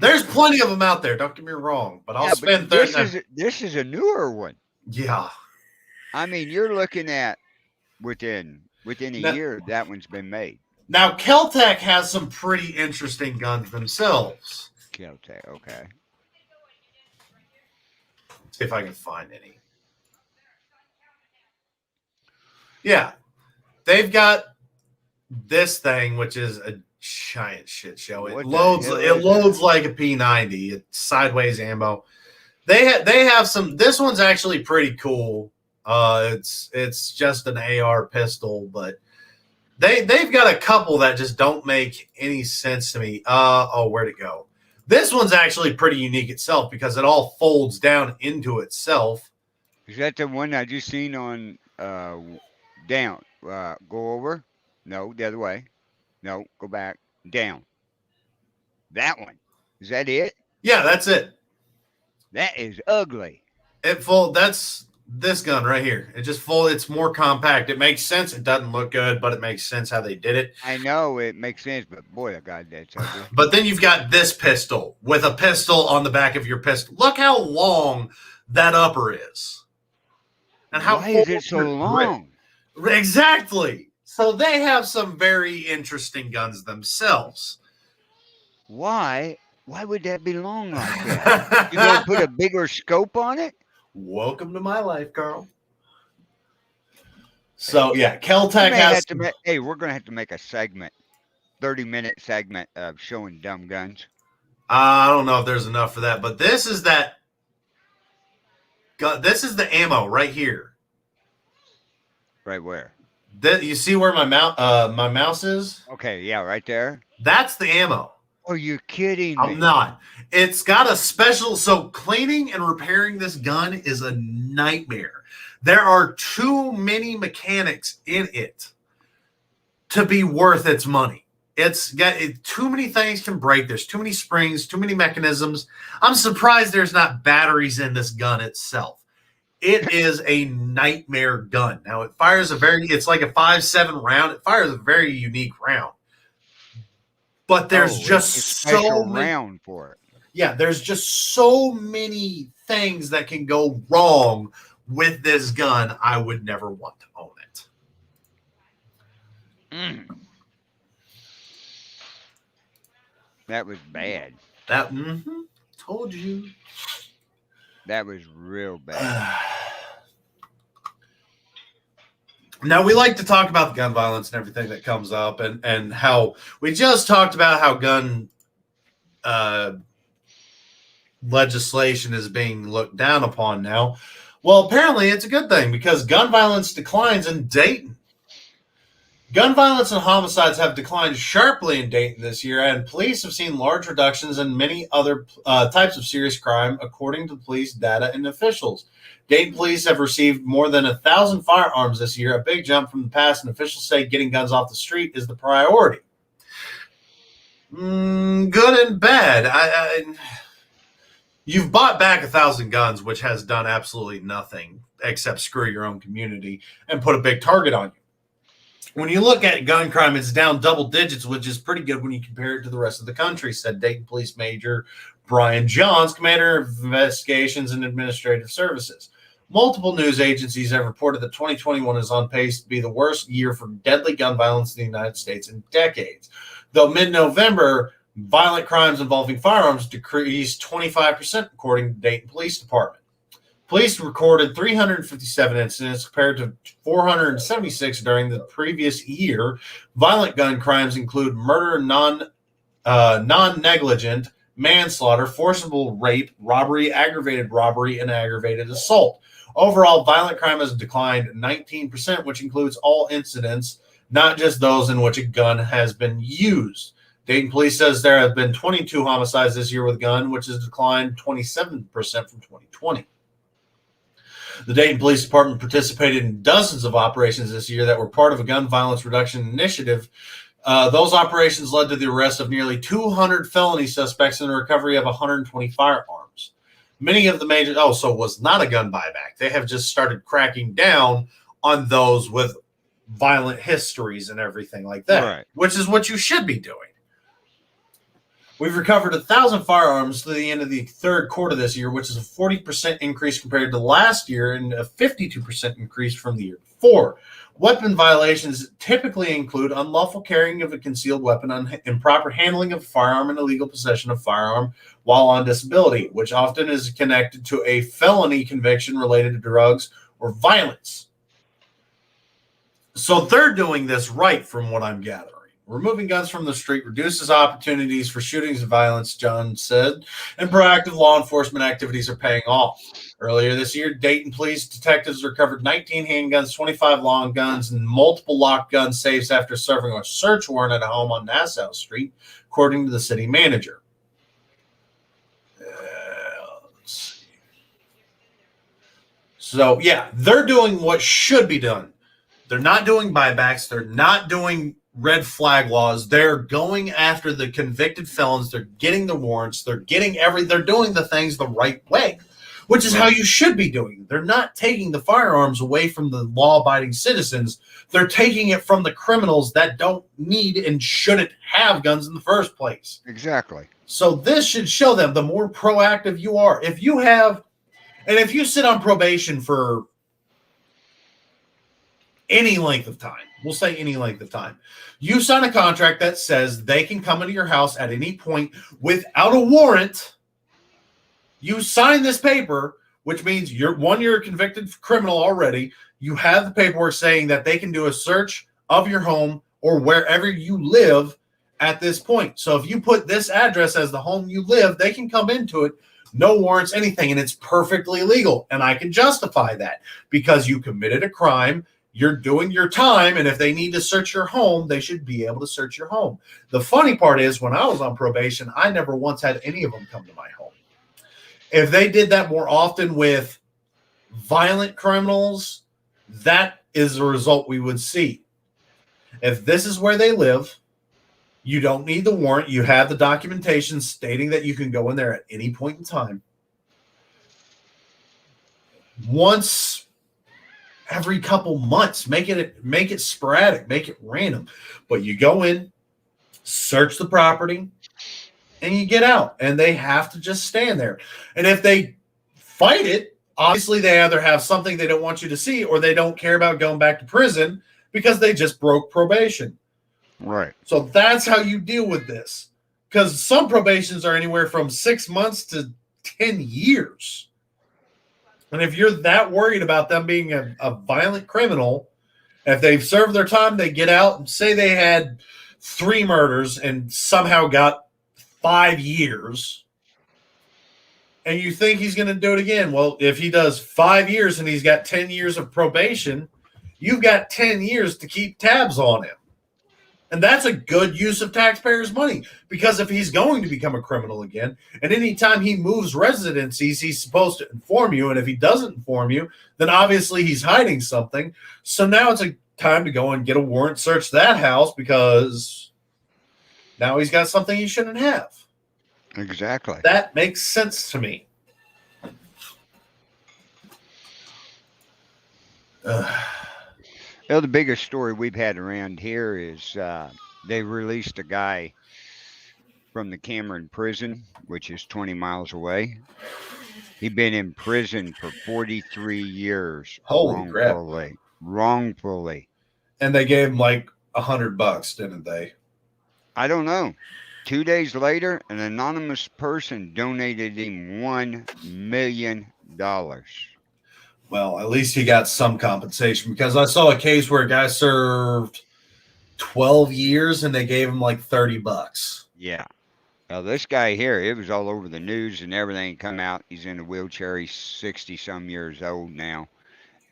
There's plenty of them out there. Don't get me wrong, but I'll spend 30. This is a newer one. Yeah. I mean, you're looking at within a year that one's been made. Now, Keltec has some pretty interesting guns themselves. Keltec, okay. See if I can find any. Yeah, they've got this thing, which is a giant shit show. It loads like a P90. It's sideways ammo. They have some. This one's actually pretty cool. It's just an AR pistol, but they've got a couple that just don't make any sense to me. Where'd it go? This one's actually pretty unique itself because it all folds down into itself. Is that the one I just seen on? Down. Go over. No, the other way. No, go back. Down. That one. Is that it? Yeah, that's it. That is ugly. That's this gun right here. It just folds. It's more compact. It makes sense. It doesn't look good, but it makes sense how they did it. I know it makes sense, but boy, God, that's ugly. But then you've got this pistol with a pistol on the back of your pistol. Look how long that upper is. And how why is it so long? Exactly. So they have some very interesting guns themselves. Why? Why would that be long like that? You gonna put a bigger scope on it? Welcome to my life, Carl. So yeah, Keltec has. Hey, we're gonna have to make a segment, 30-minute segment of showing dumb guns. I don't know if there's enough for that, but this is that This is the ammo right here. Right where? You see where my mouse is? Okay, yeah, right there. That's the ammo. Oh, you're kidding me. I'm not. It's got a special. So cleaning and repairing this gun is a nightmare. There are too many mechanics in it to be worth its money. It's got too many things can break. There's too many springs, too many mechanisms. I'm surprised there's not batteries in this gun itself. It is a nightmare gun. Now it fires it's like a 5.7 round. It fires a very unique round. But there's just so many round for it. Yeah, there's just so many things that can go wrong with this gun. I would never want to own it. That was bad. Told you. That was real bad. Now, we like to talk about the gun violence and everything that comes up and how we just talked about how gun legislation is being looked down upon now. Well, apparently it's a good thing because gun violence declines in Dayton. Gun violence and homicides have declined sharply in Dayton this year, and police have seen large reductions in many other types of serious crime, according to police data and officials. Dayton police have received more than 1,000 firearms this year, a big jump from the past, and officials say getting guns off the street is the priority. Good and bad. You've bought back 1,000 guns, which has done absolutely nothing except screw your own community and put a big target on you. When you look at gun crime, it's down double digits, which is pretty good when you compare it to the rest of the country, said Dayton Police Major Brian Johns, Commander of Investigations and Administrative Services. Multiple news agencies have reported that 2021 is on pace to be the worst year for deadly gun violence in the United States in decades. Though mid-November, violent crimes involving firearms decreased 25%, according to Dayton Police Department. Police recorded 357 incidents compared to 476 during the previous year. Violent gun crimes include murder, non-negligent, manslaughter, forcible rape, robbery, aggravated robbery, and aggravated assault. Overall, violent crime has declined 19%, which includes all incidents, not just those in which a gun has been used. Dayton Police says there have been 22 homicides this year with a gun, which has declined 27% from 2020. The Dayton Police Department participated in dozens of operations this year that were part of a gun violence reduction initiative. Those operations led to the arrest of nearly 200 felony suspects and the recovery of 120 firearms. Many of the major, so it was not a gun buyback. They have just started cracking down on those with violent histories and everything like that, right, which is what you should be doing. We've recovered 1,000 firearms to the end of the third quarter this year, which is a 40% increase compared to last year and a 52% increase from the year before. Weapon violations typically include unlawful carrying of a concealed weapon, improper handling of a firearm, and illegal possession of a firearm while on disability, which often is connected to a felony conviction related to drugs or violence. So they're doing this right from what I'm gathering. Removing guns from the street reduces opportunities for shootings and violence, John said, and proactive law enforcement activities are paying off. Earlier this year, Dayton police detectives recovered 19 handguns, 25 long guns, and multiple locked gun safes after serving a search warrant at a home on Nassau Street, according to the city manager. Let's see. So, yeah, they're doing what should be done. They're not doing buybacks. They're not doing red flag laws. They're going after the convicted felons. They're getting the warrants. They're doing the things the right way, which is how you should be doing. They're not taking the firearms away from the law-abiding citizens. They're taking it from the criminals that don't need and shouldn't have guns in the first place. Exactly. So this should show them the more proactive you are. If you sit on probation for any length of time, we'll say any length of time, you sign a contract that says they can come into your house at any point without a warrant. You sign this paper, which means you're a convicted criminal already. You have the paperwork saying that they can do a search of your home or wherever you live at this point. So if you put this address as the home you live, they can come into it no warrants, anything, and it's perfectly legal. And I can justify that because you committed a crime, you're doing your time, and if they need to search your home, they should be able to search your home. The funny part is, when I was on probation, I never once had any of them come to my home. If they did that more often with violent criminals, that is the result we would see. If this is where they live, you don't need the warrant. You have the documentation stating that you can go in there at any point in time. Once every couple months, make it sporadic, make it random. But you go in, search the property, and you get out. And they have to just stand there. And if they fight it, obviously they either have something they don't want you to see, or they don't care about going back to prison because they just broke probation. Right. So that's how you deal with this. Because some probations are anywhere from 6 months to 10 years. And if you're that worried about them being a violent criminal, if they've served their time, they get out and say they had 3 murders and somehow got 5 years, and you think he's going to do it again. Well, if he does 5 years and he's got 10 years of probation, you've got 10 years to keep tabs on him. And that's a good use of taxpayers' money, because if he's going to become a criminal again, and anytime he moves residencies, he's supposed to inform you. And if he doesn't inform you, then obviously he's hiding something. So now it's a time to go and get a warrant, search that house, because now he's got something he shouldn't have. Exactly. That makes sense to me. Well, the biggest story we've had around here is they released a guy from the Cameron prison, which is 20 miles away. He'd been in prison for 43 years. Holy crap. Wrongfully. And they gave him like $100, didn't they? I don't know. 2 days later, an anonymous person donated him $1 million. Well, at least he got some compensation, because I saw a case where a guy served 12 years and they gave him like $30. Yeah. Now, this guy here, it was all over the news and everything come out. He's in a wheelchair. He's 60-some years old now.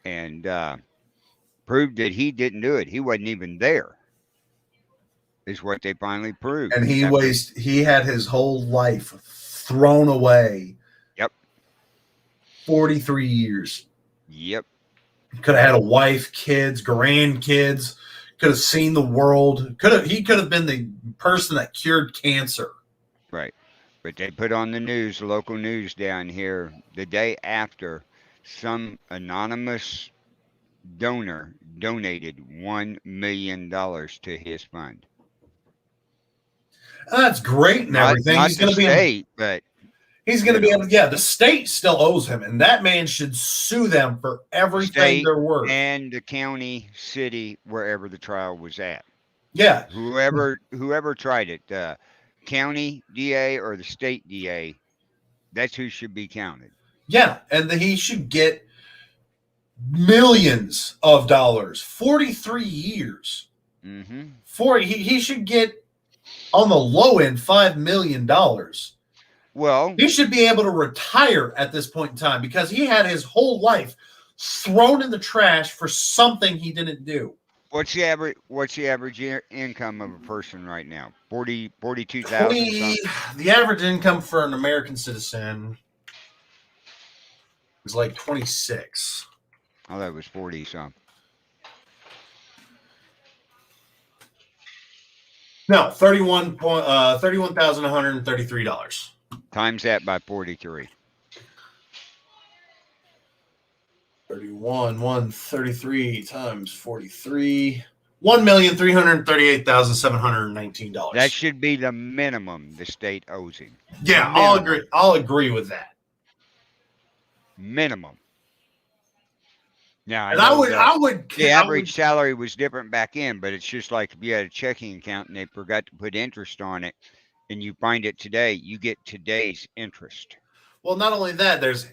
And proved that he didn't do it. He wasn't even there, is what they finally proved. And he had his whole life thrown away. Yep. 43 years. Yep. Could have had a wife, kids, grandkids, could have seen the world. He could have been the person that cured cancer. Right. But they put on the news, the local news down here, the day after, some anonymous donor donated $1 million to his fund. That's great and everything. Not He's going to be state, but he's going to be able to. Yeah, the state still owes him, and that man should sue them for everything state they're worth. And the county, city, wherever the trial was at. Yeah, Whoever tried it, the county DA or the state DA, that's who should be counted. yeah, and he should get millions of dollars. 43 years. Mm-hmm. He should get, on the low end, $5 million. Well, He should be able to retire at this point in time, because he had his whole life thrown in the trash for something he didn't do. what's the average income of a person right now? 42,000. The average income for an American citizen is like 26. Oh, that was 40 some. No, $31,133. Times that by 43. 133 times 43. $1,338,719. That should be the minimum the state owes him. Yeah, minimum. I'll agree with that. Minimum. Now, And I would the average salary was different back in, but it's just like if you had a checking account and they forgot to put interest on it, and you find it today, you get today's interest. Well, not only that, there's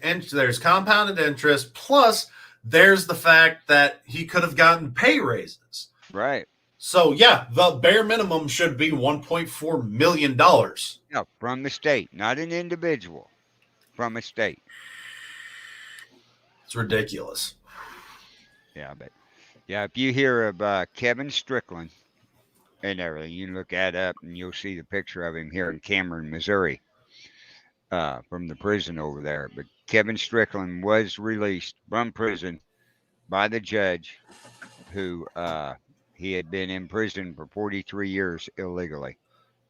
compounded interest, plus there's the fact that he could have gotten pay raises. Right. So yeah, the bare minimum should be $1.4 million. No, from the state, not an individual. from a state. It's ridiculous. Yeah, but yeah, if you hear of Kevin Strickland and everything, you look that up and you'll see the picture of him here in Cameron, Missouri, from the prison over there. But Kevin Strickland was released from prison by the judge who he had been in prison for 43 years illegally.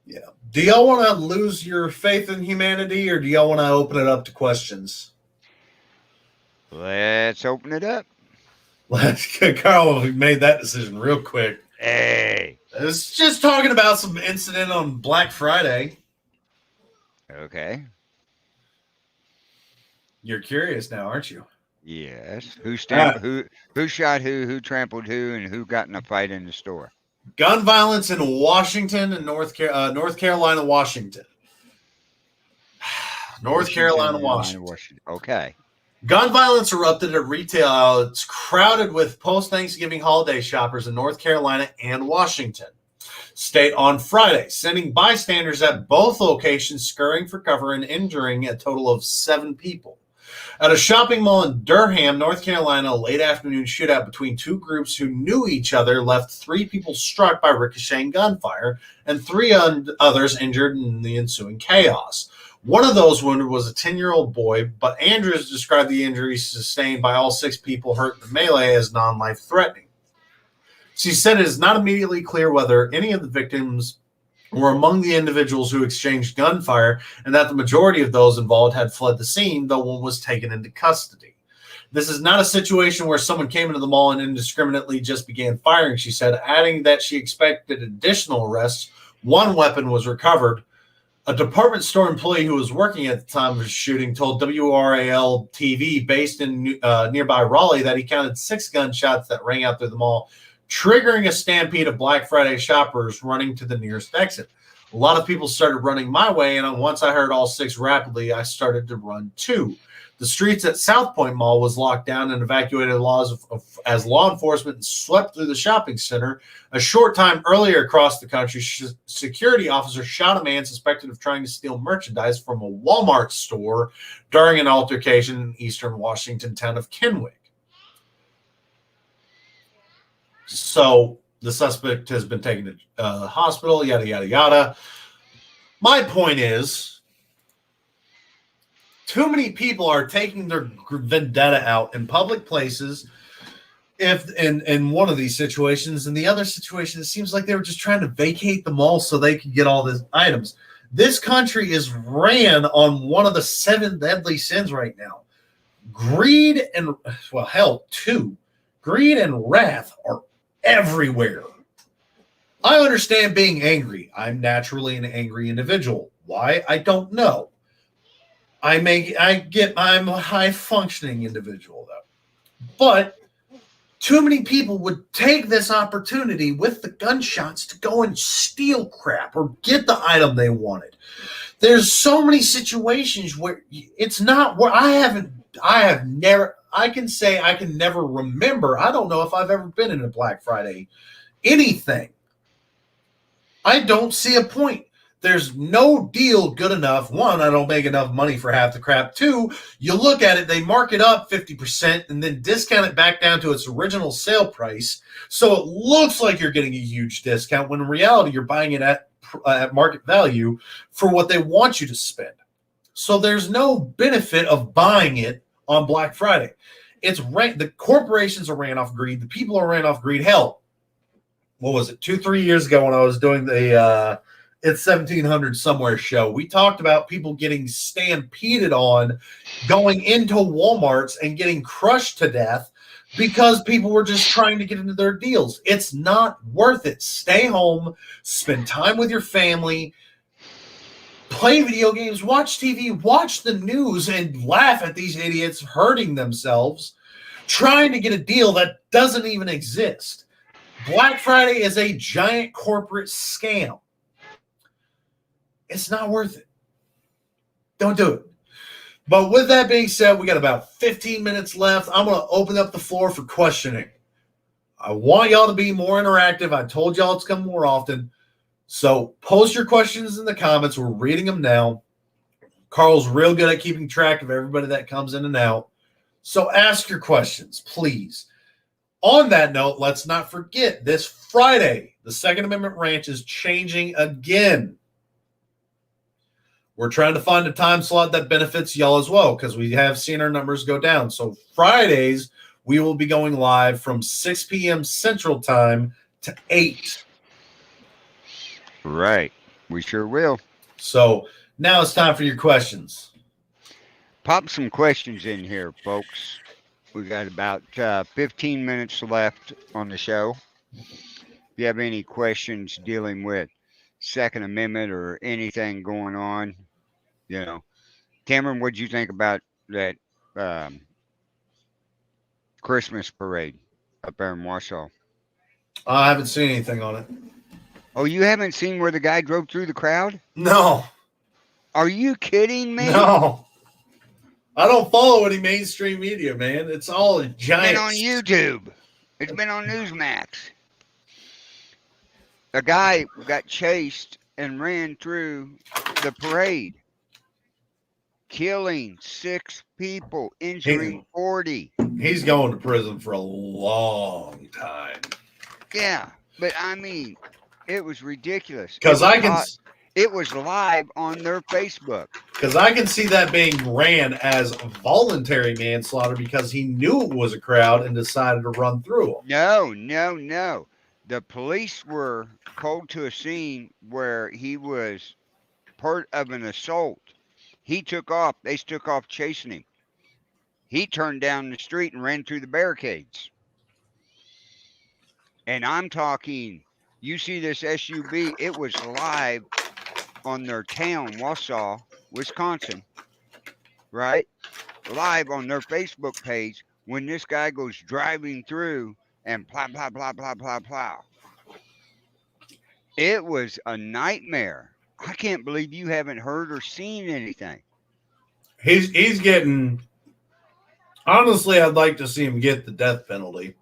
Yeah. Do y'all want to lose your faith in humanity, or do y'all want to open it up to questions? Let's open it up. Carl made that decision real quick. Hey. It's just talking about some incident on Black Friday. Okay. You're curious now, aren't you? Yes. Who shot who trampled who, and who got in a fight in the store? Gun violence in Washington and North Carolina, Washington. North Carolina, Washington. Okay. Gun violence erupted at retail outlets crowded with post-Thanksgiving holiday shoppers in North Carolina and Washington State on Friday, sending bystanders at both locations scurrying for cover and injuring a total of 7 people. At a shopping mall in Durham, North Carolina, a late afternoon shootout between two groups who knew each other left 3 people struck by ricocheting gunfire and 3 others injured in the ensuing chaos. One of those wounded was a 10-year-old boy, but Andrews described the injuries sustained by all 6 people hurt in the melee as non-life threatening. She said it is not immediately clear whether any of the victims were among the individuals who exchanged gunfire, and that the majority of those involved had fled the scene, though one was taken into custody. This is not a situation where someone came into the mall and indiscriminately just began firing, she said, adding that she expected additional arrests. 1 weapon was recovered. A department store employee who was working at the time of the shooting told WRAL TV, based in nearby Raleigh, that he counted 6 gunshots that rang out through the mall, triggering a stampede of Black Friday shoppers running to the nearest exit. A lot of people started running my way, and once I heard all 6 rapidly, I started to run too. The streets at South Point Mall was locked down and evacuated as law enforcement swept through the shopping center. A short time earlier across the country, security officers shot a man suspected of trying to steal merchandise from a Walmart store during an altercation in eastern Washington town of Kennewick. So the suspect has been taken to the hospital, yada, yada, yada. My point is, too many people are taking their vendetta out in public places if in one of these situations. In the other situation, it seems like they were just trying to vacate the mall so they could get all these items. This country is ran on one of the 7 deadly sins right now. Greed and, well, hell, 2. Greed and wrath are everywhere. I understand being angry. I'm naturally an angry individual. Why? I don't know. I'm a high functioning individual though. But too many people would take this opportunity with the gunshots to go and steal crap or get the item they wanted. There's so many situations where it's not where I can say I can never remember. I don't know if I've ever been in a Black Friday anything. I don't see a point. There's no deal good enough. 1, I don't make enough money for half the crap. 2, you look at it, they mark it up 50% and then discount it back down to its original sale price. So it looks like you're getting a huge discount when in reality you're buying it at market value for what they want you to spend. So there's no benefit of buying it on Black Friday. The corporations are ran off greed. The people are ran off greed. Hell, what was it? 2-3 years ago when I was doing the It's 1700 Somewhere show, we talked about people getting stampeded on going into Walmarts and getting crushed to death because people were just trying to get into their deals. It's not worth it. Stay home, spend time with your family, play video games, watch TV, watch the news, and laugh at these idiots hurting themselves trying to get a deal that doesn't even exist. Black Friday is a giant corporate scam. It's not worth it. Don't do it. But with that being said, we got about 15 minutes left. I'm going to open up the floor for questioning. I want y'all to be more interactive. I told y'all it's come more often. So post your questions in the comments. We're reading them now. Carl's real good at keeping track of everybody that comes in and out. So ask your questions, please. On that note, let's not forget this Friday, the Second Amendment Ranch is changing again. We're trying to find a time slot that benefits y'all as well because we have seen our numbers go down. So Fridays, we will be going live from 6 p.m. Central Time to 8. Right. We sure will. So now it's time for your questions. Pop some questions in here, folks. We got about 15 minutes left on the show. If you have any questions dealing with Second Amendment or anything going on, you know. Cameron, what'd you think about that Christmas parade up there in Warsaw? I haven't seen anything on it. Oh, you haven't seen where the guy drove through the crowd? No. Are you kidding me? No. I don't follow any mainstream media, man. It's all It's giant. been on YouTube. It's been on Newsmax. A guy got chased and ran through the parade, killing 6 people, injuring 40. He's going to prison for a long time. Yeah, but I mean, it was ridiculous. Because It was live on their Facebook. Because I can see that being ran as voluntary manslaughter because he knew it was a crowd and decided to run through them. No. The police were called to a scene where he was part of an assault. He took off. They took off chasing him. He turned down the street and ran through the barricades. And I'm talking, you see this SUV, it was live on their town, Wausau, Wisconsin, right? Live on their Facebook page when this guy goes driving through and plow, plow, plow, plow, plow, plow. It was a nightmare. I can't believe you haven't heard or seen anything. He's getting... Honestly, I'd like to see him get the death penalty.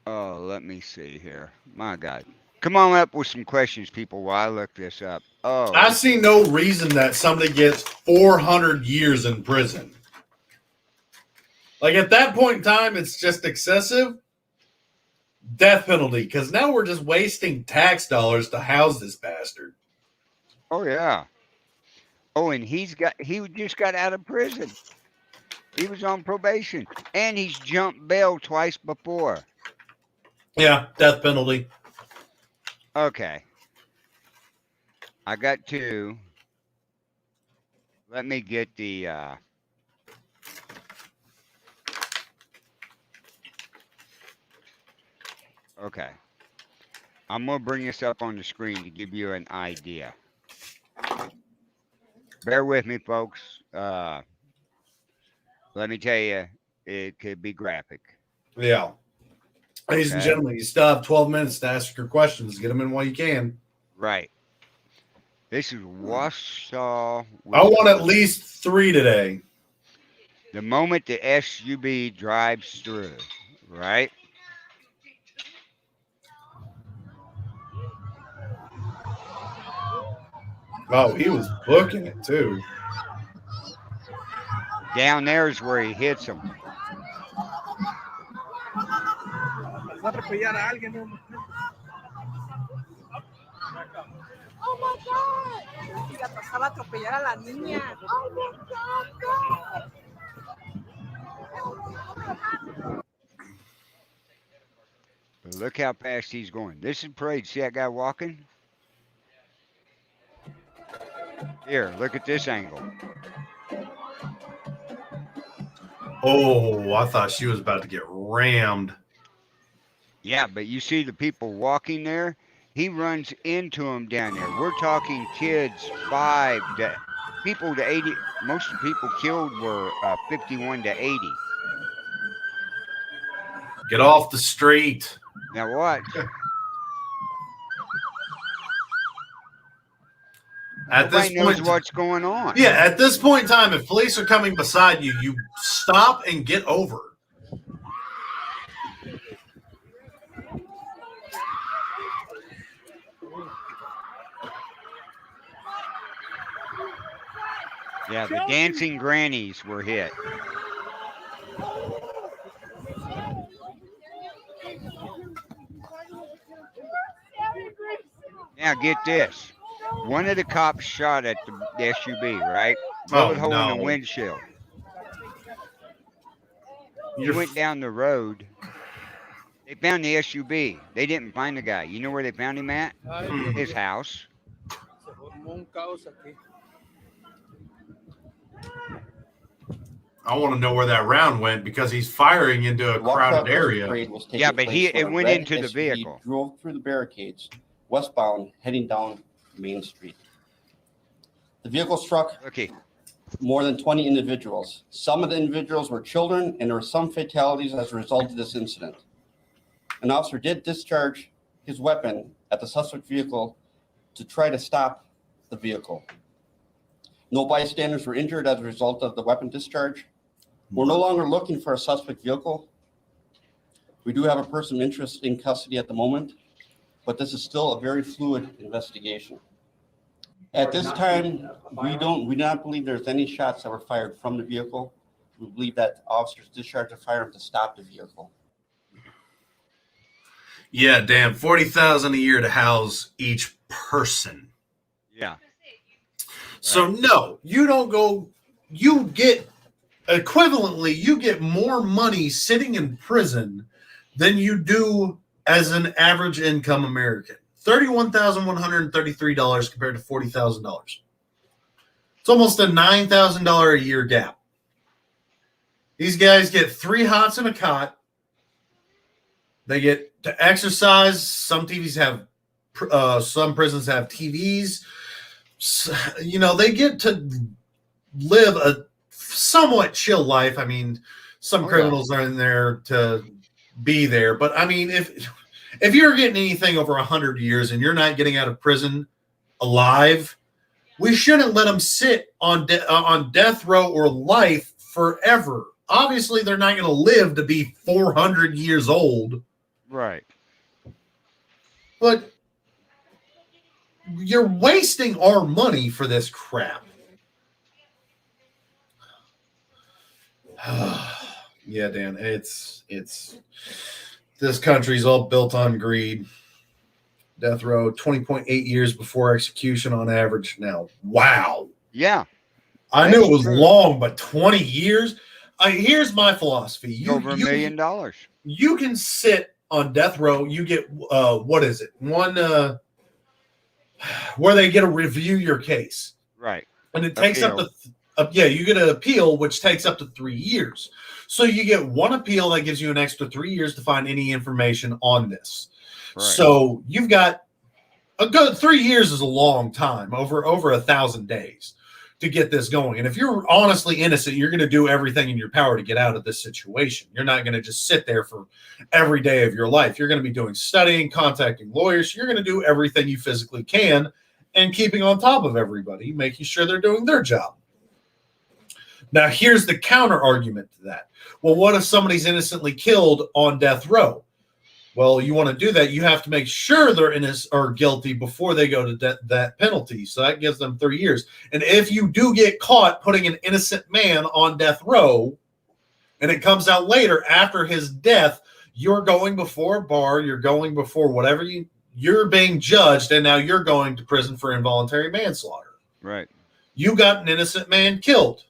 Oh, let me see here. My God. Come on up with some questions, people, while I look this up. Oh, I see no reason that somebody gets 400 years in prison. Like, at that point in time, it's just excessive. Death penalty, because now we're just wasting tax dollars to house this bastard. oh yeah. Oh, and he just got out of prison. He was on probation, and he's jumped bail twice before. Yeah, death penalty. Okay. I got 2. Let me get the okay. I'm going to bring this up on the screen to give you an idea. Bear with me, folks. Let me tell you, it could be graphic. Yeah. Ladies and Okay. gentlemen, you still have 12 minutes to ask your questions. Get them in while you can. Right. This is Wausau. I want at least 3 today. The moment the SUV drives through, right? Oh, he was booking it too. Down there is where he hits him. Oh my God. La pasaba a atropellar a la niña. Oh my God. But look how fast he's going. This is parade. See that guy walking? Here, look at this angle. Oh, I thought she was about to get rammed. Yeah, but you see the people walking there? He runs into them down there. We're talking kids 5 to people to 80. Most of the people killed were 51 to 80. Get off the street. Now what? At this Nobody knows point, what's going on. yeah, at this point in time, if police are coming beside you, you stop and get over. Yeah, the dancing grannies were hit. Now get this. One of the cops shot at the SUV, right? Bullet hole in the no. windshield. He You're went down the road. They found the SUV. They didn't find the guy. You know where they found him at? His house. I want to know where that round went because he's firing into a The walkout crowded of the area. parade was taking Yeah, but place it when a went red into the SUV vehicle. Drove through the barricades, westbound, heading down Main Street. The vehicle struck Okay. more than 20 individuals. Some of the individuals were children, and there were some fatalities as a result of this incident. An officer did discharge his weapon at the suspect vehicle to try to stop the vehicle. No bystanders were injured as a result of the weapon discharge. We're no longer looking for a suspect vehicle. We do have a person of interest in custody at the moment, but this is still a very fluid investigation. At this time, we do not believe there's any shots that were fired from the vehicle. We believe that officers discharged a firearm to stop the vehicle. Yeah, damn, 40,000 a year to house each person. Yeah. So no, you don't go. You get equivalently, you get more money sitting in prison than you do as an average income American. $31,133 compared to $40,000. It's almost a $9,000 a year gap. These guys get 3 hots and a cot. They get to exercise. Some TVs have, some prisons have TVs. You know, they get to live a somewhat chill life. I mean, some criminals are in there to be there, but I mean, if you're getting anything over 100 years and you're not getting out of prison alive, we shouldn't let them sit on death row or life forever. Obviously, they're not going to live to be 400 years old. Right. But you're wasting our money for this crap. Yeah, Dan, it's this country's all built on greed. Death row, 20.8 years before execution on average now. Wow. Yeah. I knew it was long, but 20 years? Here's my philosophy. Over $1 million. You can sit on death row. You get, what is it? One, where they get to review your case. Right. And it takes up to, you get an appeal, which takes up to 3 years. So you get one appeal that gives you an extra 3 years to find any information on this. Right. So you've got a good 3 years is a long time, over 1,000 days to get this going. And if you're honestly innocent, you're going to do everything in your power to get out of this situation. You're not going to just sit there for every day of your life. You're going to be doing studying, contacting lawyers. You're going to do everything you physically can and keeping on top of everybody, making sure they're doing their job. Now, here's the counter argument to that. Well, what if somebody's innocently killed on death row? Well, you want to do that, you have to make sure they're innocent or guilty before they go to that penalty. So that gives them 3 years. And if you do get caught putting an innocent man on death row, and it comes out later after his death, you're going before a bar, you're going before whatever you're being judged, and now you're going to prison for involuntary manslaughter. Right. You got an innocent man killed.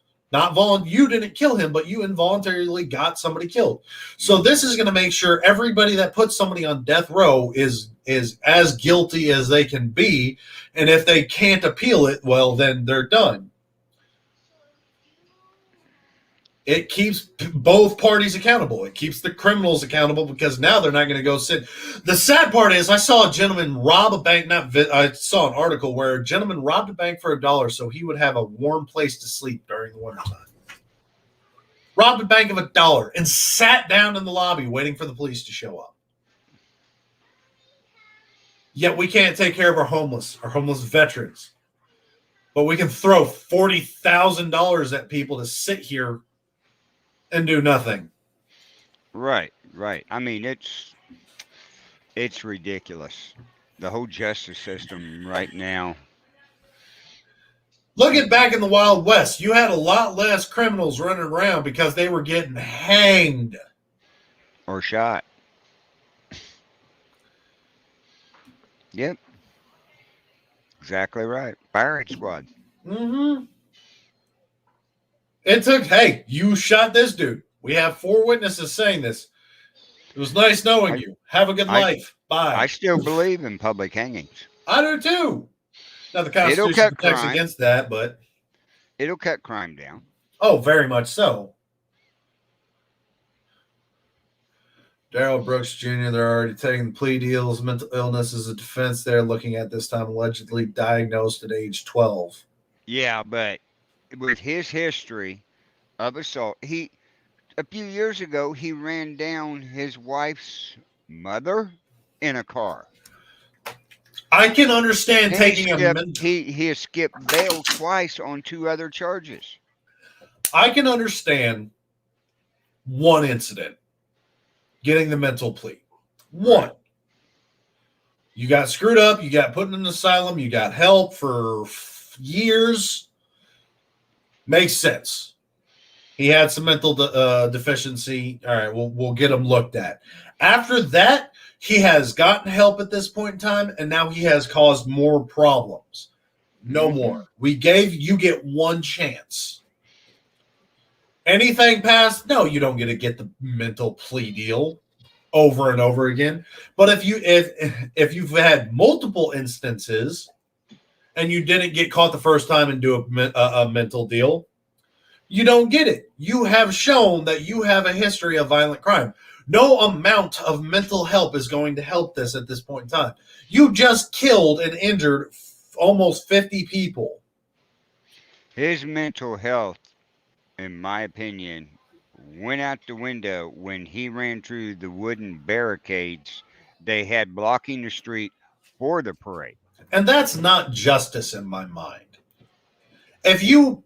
You didn't kill him, but you involuntarily got somebody killed. So this is going to make sure everybody that puts somebody on death row is as guilty as they can be. And if they can't appeal it, well, then they're done. It keeps both parties accountable. It keeps the criminals accountable because now they're not going to go sit. The sad part is I saw a gentleman rob a bank. I saw an article where a gentleman robbed a bank for $1 so he would have a warm place to sleep during the wintertime. Robbed a bank of $1 and sat down in the lobby waiting for the police to show up. Yet we can't take care of our homeless veterans. But we can throw $40,000 at people to sit here and do nothing. Right. I mean, it's ridiculous. The whole justice system right now. Look at back in the Wild West. You had a lot less criminals running around because they were getting hanged. Or shot. Yep. Exactly right. Firing squad. Mm-hmm. It took, hey, you shot this dude. We have 4 witnesses saying this. It was nice knowing you. Have a good life. Bye. I still believe in public hangings. I do too. Now, the It'll Constitution cut protects crime. against that, but. It'll cut crime down. Oh, very much so. Daryl Brooks Jr., they're already taking the plea deals. Mental illness is a defense they're looking at this time, allegedly diagnosed at age 12. Yeah, but with his history of assault, a few years ago, he ran down his wife's mother in a car. I can understand And taking he has skipped bail twice on 2 other charges. I can understand one incident, getting the mental plea. One. You got screwed up. You got put in an asylum. You got help for years. Makes sense. He had some mental deficiency. All right, we'll get him looked at. After that, he has gotten help at this point in time, and now he has caused more problems. No more. You get one chance. Anything past? No, you don't get the mental plea deal over and over again. But if you've had multiple instances and you didn't get caught the first time and do a mental deal, you don't get it. You have shown that you have a history of violent crime. No amount of mental help is going to help this at this point in time. You just killed and injured almost 50 people. His mental health, in my opinion, went out the window when he ran through the wooden barricades they had blocking the street for the parade. And that's not justice in my mind. If you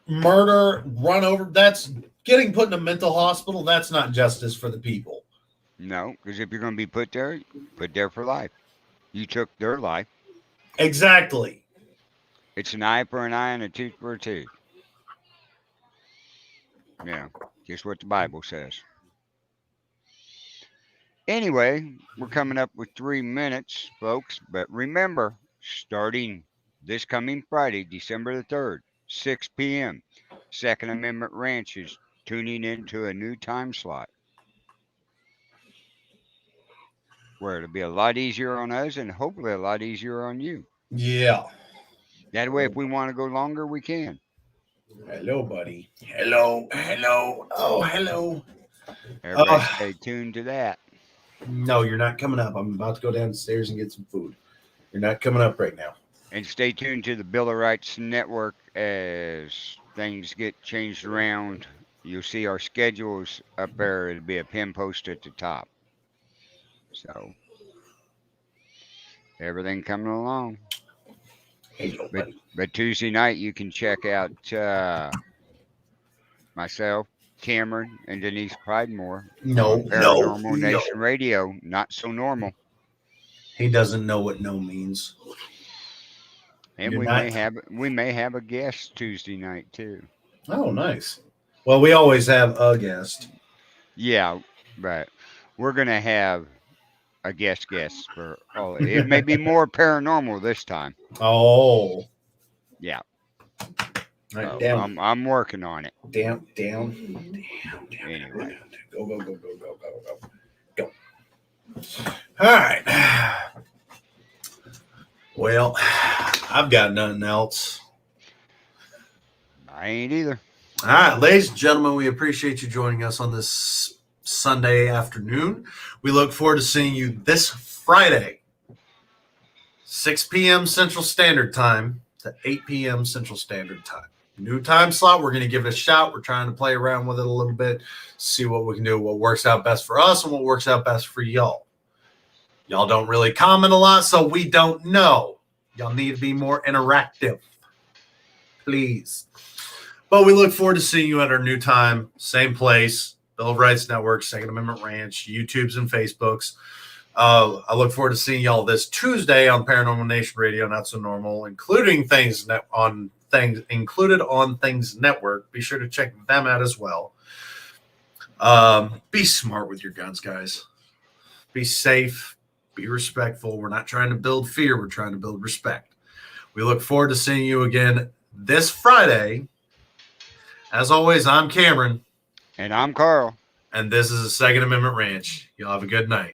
murder, run over, that's getting put in a mental hospital. That's not justice for the people. No, because if you're going to be put there for life. You took their life. Exactly. It's an eye for an eye and a tooth for a tooth. Yeah, just what the Bible says. Anyway, we're coming up with 3 minutes, folks. But remember, starting this coming Friday, December the 3rd, 6 p.m., Second Amendment Ranch is tuning into a new time slot where it'll be a lot easier on us and hopefully a lot easier on you. Yeah. That way, if we want to go longer, we can. Hello, buddy. Hello. Oh, hello. Everybody stay tuned to that. No, you're not coming up. I'm about to go downstairs and get some food. You're not coming up right now. And stay tuned to the Bill of Rights Network as things get changed around. You'll see our schedules up there. It'll be a pin post at the top. So, everything coming along. Hello, But Tuesday night, you can check out myself, Cameron, and Denise Pridemore. Paranormal Nation Radio. Not so normal. He doesn't know what no means. And we may have a guest Tuesday night too. Oh, nice. Well, we always have a guest. Yeah, but we're gonna have a guest for all. It may be more paranormal this time. Oh, yeah. Right, So down. I'm working on it. Down. Anyway. Go. All right. Well, I've got nothing else. I ain't either. All right, ladies and gentlemen, we appreciate you joining us on this Sunday afternoon. We look forward to seeing you this Friday, 6 p.m. Central Standard Time to 8 p.m. Central Standard Time. New time slot. We're going to give it a shot. We're trying to play around with it a little bit, see what we can do, what works out best for us and what works out best for y'all. Y'all don't really comment a lot, so we don't know. Y'all need to be more interactive, please. But we look forward to seeing you at our new time, same place, Bill of Rights Network, Second Amendment Ranch, YouTubes and Facebooks. I look forward to seeing y'all this Tuesday on Paranormal Nation Radio, Not So Normal, included on Things Network. Be sure to check them out as well. Be smart with your guns, guys. Be safe. Be respectful. We're not trying to build fear. We're trying to build respect. We look forward to seeing you again this Friday. As always, I'm Cameron. And I'm Carl. And this is the Second Amendment Ranch. Y'all have a good night.